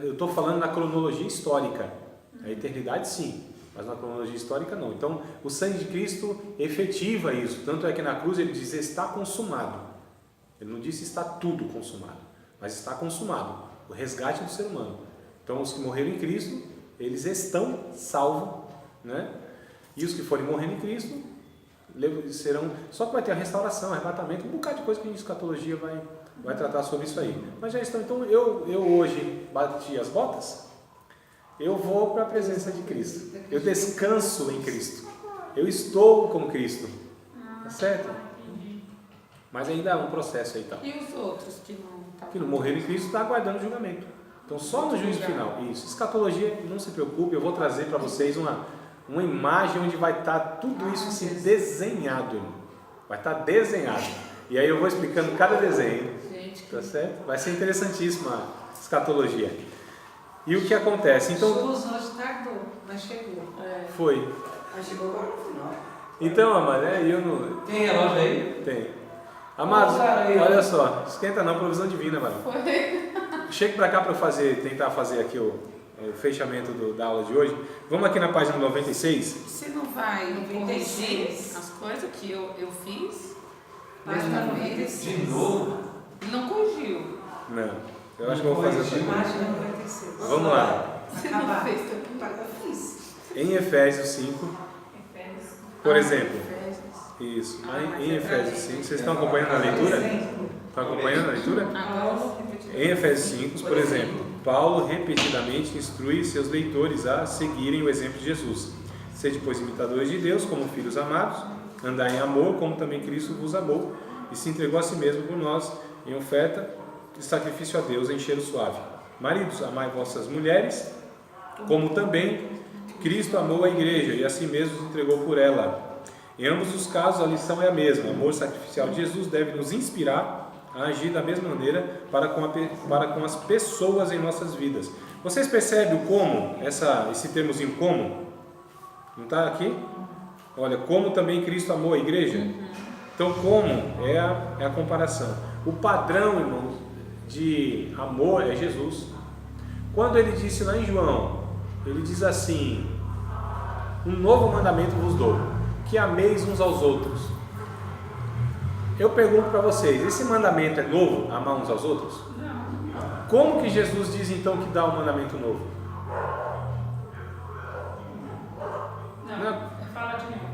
Eu estou falando na cronologia histórica. A eternidade sim, mas na cronologia histórica não. Então, o sangue de Cristo efetiva isso. Tanto é que na cruz ele diz: está consumado. Ele não disse está tudo consumado, mas está consumado. O resgate do ser humano. Então, os que morreram em Cristo, eles estão salvos, né? E os que forem morrendo em Cristo serão... Só que vai ter a restauração, arrebatamento, um bocado de coisa que a escatologia vai tratar sobre isso aí. Mas já estão. Então, eu hoje bati as botas, eu vou para a presença de Cristo. Eu descanso em Cristo. Eu estou com Cristo. Tá certo? Mas ainda há um processo aí, tá? E os outros que não morreram em Cristo, está aguardando o julgamento. Então, só no juízo final. Isso. Escatologia, não se preocupe, eu vou trazer para vocês uma imagem onde vai estar tudo isso assim desenhado, irmão. Vai estar desenhado. E aí eu vou explicando cada desenho. Tá certo? Vai ser interessantíssima a escatologia. E o que acontece? Então, Jesus hoje tardou, mas chegou. Foi. Mas chegou agora no final. Então, amado, eu não... Tem relógio aí? Tem. Amados, olha só, esquenta não, provisão divina, mano. Chega pra cá para eu tentar fazer aqui o fechamento da aula de hoje. Vamos aqui na página 96. Você não vai corrigir as coisas que eu fiz? Página 96. De novo? Não corrigiu. Não, eu acho que eu vou fazer outra coisa. Página 96. Vamos lá. Você não fez Eu fiz. Em Efésios 5, por exemplo. Isso, em Efésios 5, vocês estão acompanhando a leitura? Estão acompanhando a leitura? Em Efésios 5, por exemplo, Paulo repetidamente instrui seus leitores a seguirem o exemplo de Jesus. Sede, pois, imitadores de Deus, como filhos amados, andai em amor, como também Cristo vos amou, e se entregou a si mesmo por nós, em oferta e sacrifício a Deus em cheiro suave. Maridos, amai vossas mulheres, como também Cristo amou a igreja, e a si mesmo se entregou por ela. Em ambos os casos, a lição é a mesma. O amor sacrificial de Jesus deve nos inspirar a agir da mesma maneira para com as pessoas em nossas vidas. Vocês percebem como, esse termozinho como? Não está aqui? Olha, como também Cristo amou a igreja. Então, como é a comparação. O padrão, irmãos, de amor é Jesus. Quando ele disse lá em João, ele diz assim: um novo mandamento vos dou, que ameis uns aos outros. Eu pergunto para vocês, esse mandamento é novo, amar uns aos outros? Não. Como que Jesus diz então que dá um mandamento novo? Não. Fala de novo.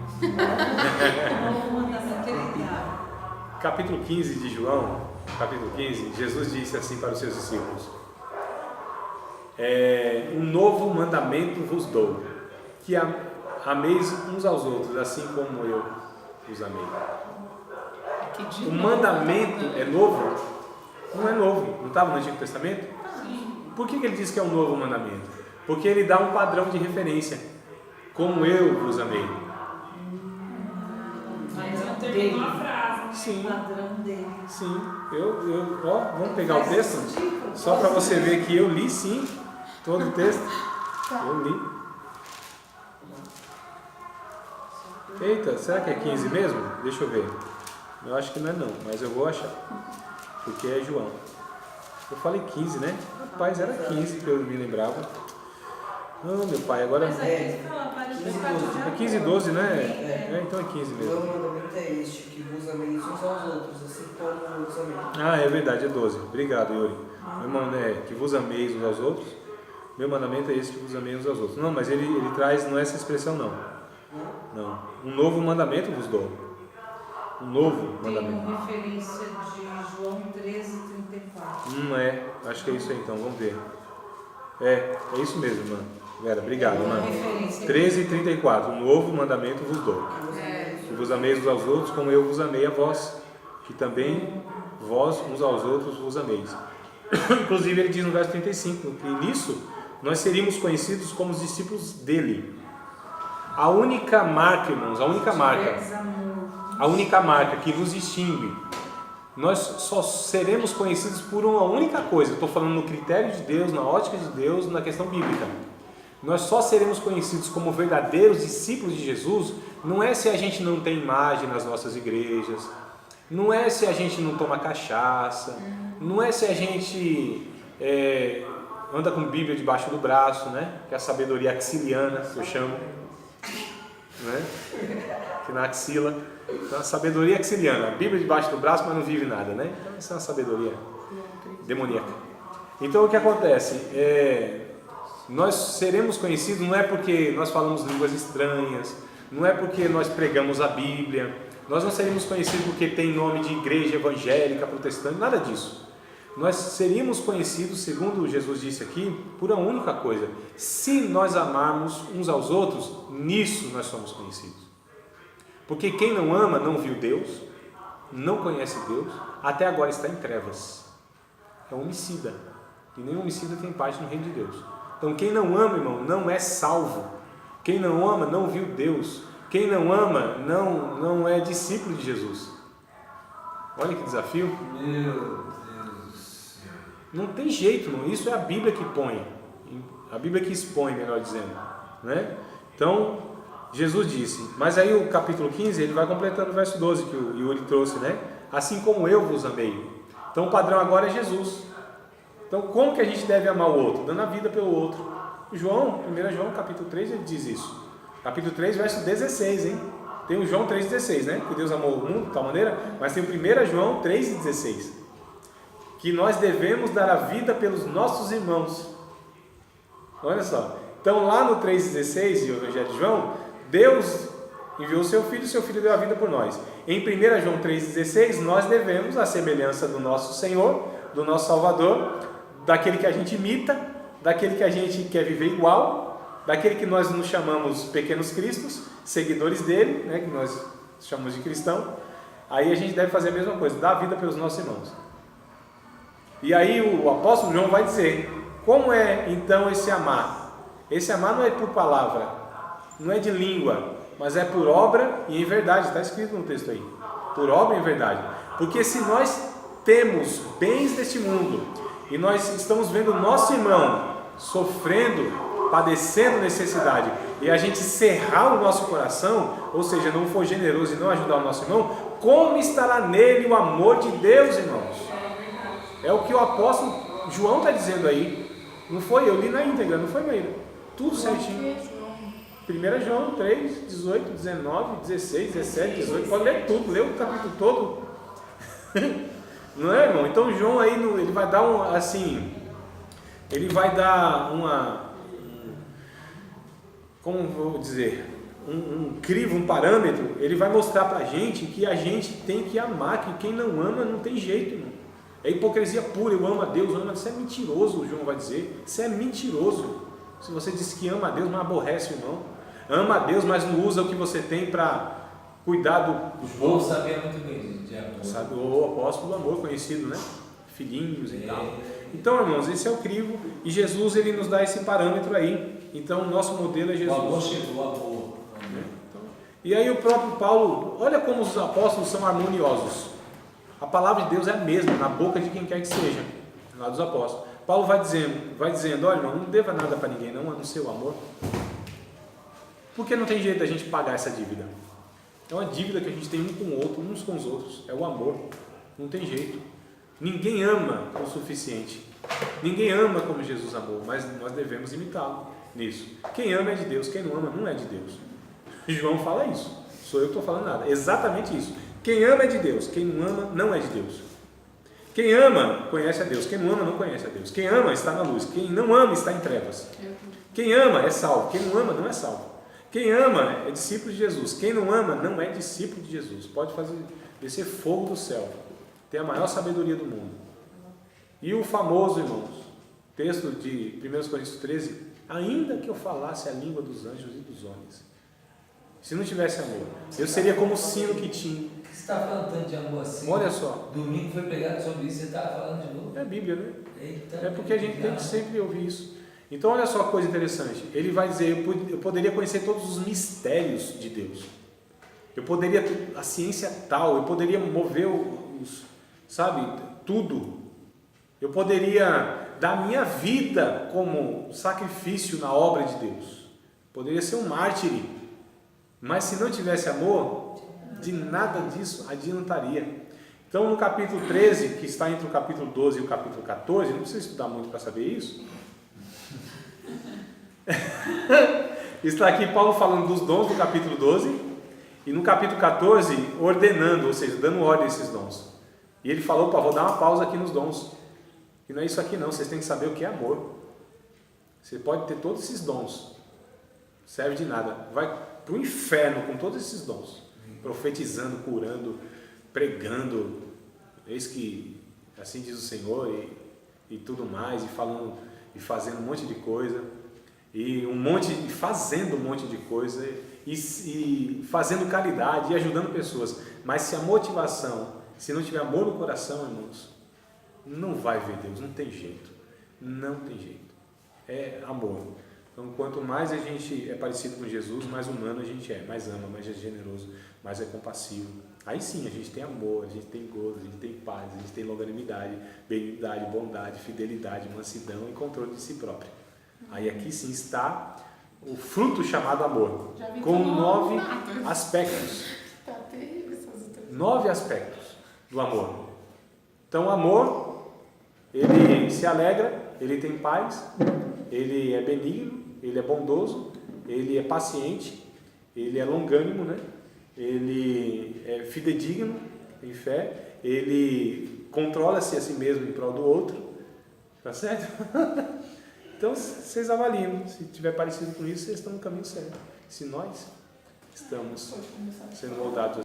Novo mandamento ele dá. Capítulo 15 de João, capítulo 15, Jesus disse assim para os seus discípulos: um novo mandamento vos dou, que ameis uns aos outros, assim como eu os amei. O mandamento é novo? Não é novo. Não estava no Antigo Testamento? Por que ele diz que é um novo mandamento? Porque ele dá um padrão de referência. Como eu vos amei. Mas não terminou a frase. Sim. O padrão dele. Sim. Vamos pegar o texto? Só para você ver que eu li sim. Todo o texto. Eu li. Eita, será que é 15 mesmo? Deixa eu ver. Eu acho que não é não, mas eu vou achar. Porque é João. Eu falei 15, né? Rapaz, era 15 que eu me lembrava. Não, meu pai, agora... Mas aqui fala, É 15 e 12, né? Então é 15 O mesmo. meu mandamento é este, que vos ameis uns aos outros, assim como eu vos amei. Ah, é verdade, é 12. Obrigado, Yuri. Meu irmão, que vos ameis uns aos outros. Meu mandamento é esse, que vos ameis uns aos outros. Não, mas ele traz, não é essa expressão não. Não. Um novo mandamento vos dou. Um novo mandamento. Tem uma referência de João 13:34. Acho que é isso aí então, vamos ver. É isso mesmo, mano. Vera, obrigado, mano. 13:34. Um novo mandamento vos dou. Que vos ameis uns aos outros, como eu vos amei a vós, que também vós uns aos outros vos ameis. Inclusive ele diz no verso 35 que nisso nós seríamos conhecidos como os discípulos dele. A única marca, irmãos, a única marca que nos distingue, nós só seremos conhecidos por uma única coisa. Estou falando no critério de Deus, na ótica de Deus, na questão bíblica. Nós só seremos conhecidos como verdadeiros discípulos de Jesus, não é se a gente não tem imagem nas nossas igrejas, não é se a gente não toma cachaça, não é se a gente anda com Bíblia debaixo do braço, né? Que é a sabedoria axiliana, que eu chamo, né? Que na axila. Então, a sabedoria axiliana, a Bíblia debaixo do braço, mas não vive nada, né? Então, essa é uma sabedoria demoníaca. Então, o que acontece? Nós seremos conhecidos não é porque nós falamos línguas estranhas, não é porque nós pregamos a Bíblia, nós não seremos conhecidos porque tem nome de igreja evangélica, protestante, nada disso. Nós seríamos conhecidos, segundo Jesus disse aqui, por uma única coisa: se nós amarmos uns aos outros, nisso nós somos conhecidos. Porque quem não ama não viu Deus, não conhece Deus, até agora está em trevas. É um homicida, e nem homicida tem parte no reino de Deus. Então quem não ama, irmão, não é salvo. Quem não ama não viu Deus. Quem não ama não é discípulo de Jesus. Olha que desafio. Meu Deus. Não tem jeito, irmão. Isso é a Bíblia que põe. A Bíblia que expõe, melhor dizendo, né? Então, Jesus disse, mas aí o capítulo 15, ele vai completando o verso 12 que o Yuri trouxe, né? Assim como eu vos amei. Então o padrão agora é Jesus. Então como que a gente deve amar o outro? Dando a vida pelo outro. 1 João, capítulo 3, ele diz isso. Capítulo 3, verso 16, hein? Tem o João 3,16, né? Que Deus amou o mundo de tal maneira, mas tem o 1 João 3,16. Que nós devemos dar a vida pelos nossos irmãos. Olha só. Então lá no 3,16, o Evangelho de João, Deus enviou o seu Filho deu a vida por nós. Em 1 João 3,16, nós devemos, a semelhança do nosso Senhor, do nosso Salvador, daquele que a gente imita, daquele que a gente quer viver igual, daquele que nós nos chamamos pequenos cristos, seguidores dele, né, que nós chamamos de cristão. Aí a gente deve fazer a mesma coisa, dar a vida pelos nossos irmãos. E aí o apóstolo João vai dizer, como é então esse amar? Esse amar não é por palavra, não é de língua, mas é por obra e em verdade, está escrito no texto aí, por obra e em verdade. Porque se nós temos bens deste mundo, e nós estamos vendo o nosso irmão sofrendo, padecendo necessidade, e a gente cerrar o nosso coração, ou seja, não for generoso e não ajudar o nosso irmão, como estará nele o amor de Deus, irmãos? É o que o apóstolo João está dizendo aí. Não foi? Eu li na íntegra, não foi, Maíra? Tudo certinho. 1 João 3, 18, 19, 16, 17, 18, pode ler tudo, lê o capítulo todo. Não é, irmão? Então João aí, ele vai dar como vou dizer, um crivo, um parâmetro. Ele vai mostrar pra gente que a gente tem que amar, que quem não ama não tem jeito, irmão. É hipocrisia pura, eu amo a Deus, isso é mentiroso, o João vai dizer, isso é mentiroso. Se você diz que ama a Deus, mas aborrece o irmão, ama a Deus, mas não usa o que você tem para cuidar do João sabia muito bem de amor. Sabe, o apóstolo do amor, conhecido, né? Filhinhos e tal. Então, irmãos, esse é o crivo, e Jesus, ele nos dá esse parâmetro aí. Então, o nosso modelo é Jesus. O amor chegou, amor. Então, e aí o próprio Paulo, olha como os apóstolos são harmoniosos. A palavra de Deus é a mesma, na boca de quem quer que seja, lá dos apóstolos. Paulo vai dizendo, olha, irmão, não deva nada para ninguém, não, a não ser o amor. Porque não tem jeito da gente pagar essa dívida. É uma dívida que a gente tem um com o outro, uns com os outros. É o amor. Não tem jeito. Ninguém ama o suficiente. Ninguém ama como Jesus amou, mas nós devemos imitá-lo nisso. Quem ama é de Deus, quem não ama não é de Deus. João fala isso. Sou eu que estou falando nada. Exatamente isso. Quem ama é de Deus, quem não ama não é de Deus. Quem ama conhece a Deus, quem não ama não conhece a Deus. Quem ama está na luz, quem não ama está em trevas. Quem ama é salvo, quem não ama não é salvo. Quem ama é discípulo de Jesus, quem não ama não é discípulo de Jesus. Pode fazer descer fogo do céu, tem a maior sabedoria do mundo. E o famoso, irmãos, texto de 1 Coríntios 13, ainda que eu falasse a língua dos anjos e dos homens, se não tivesse amor, eu seria como o sino que Você está falando tanto de amor assim? Olha só, Domingo foi pregado sobre isso, você estava falando de novo? é a Bíblia, né? Eita, É porque a gente tem que sempre ouvir isso. Então, olha só a coisa interessante. Ele vai dizer: eu poderia conhecer todos os mistérios de Deus. Eu poderia ter a ciência tal, eu poderia mover sabe, tudo. Eu poderia dar minha vida como sacrifício na obra de Deus. Poderia ser um mártir. Mas se não tivesse amor, de nada disso adiantaria. Então, no capítulo 13, que está entre o capítulo 12 e o capítulo 14, não precisa estudar muito para saber isso. Está aqui Paulo falando dos dons do capítulo 12 e no capítulo 14 ordenando, ou seja, dando ordem a esses dons. E ele falou: vou dar uma pausa aqui nos dons. E não é isso aqui não, vocês têm que saber o que é amor. Você pode ter todos esses dons, serve de nada. Vai para o inferno com todos esses dons, profetizando, curando, pregando, eis que assim diz o Senhor, e tudo mais, e falando e fazendo um monte de coisa, fazendo um monte de coisa, e fazendo caridade e ajudando pessoas. Mas se a motivação, se não tiver amor no coração, irmãos, não vai ver Deus, não tem jeito, não tem jeito. É amor. Então, quanto mais a gente é parecido com Jesus, mais humano a gente é, mais ama, mais é generoso, mais é compassivo. Aí sim, a gente tem amor, a gente tem gozo, a gente tem paz, a gente tem longanimidade, benignidade, bondade, fidelidade, mansidão e controle de si próprio. Aí aqui sim está o fruto chamado amor, com 9 aspectos. 9 aspectos do amor. Então, o amor, ele se alegra, ele tem paz, ele é benigno, ele é bondoso, ele é paciente, ele é longânimo, né? Ele é fidedigno, tem fé, ele controla-se a si mesmo em prol do outro, tá certo? Então, vocês avaliam, se tiver parecido com isso, vocês estão no caminho certo. Se nós estamos sendo moldados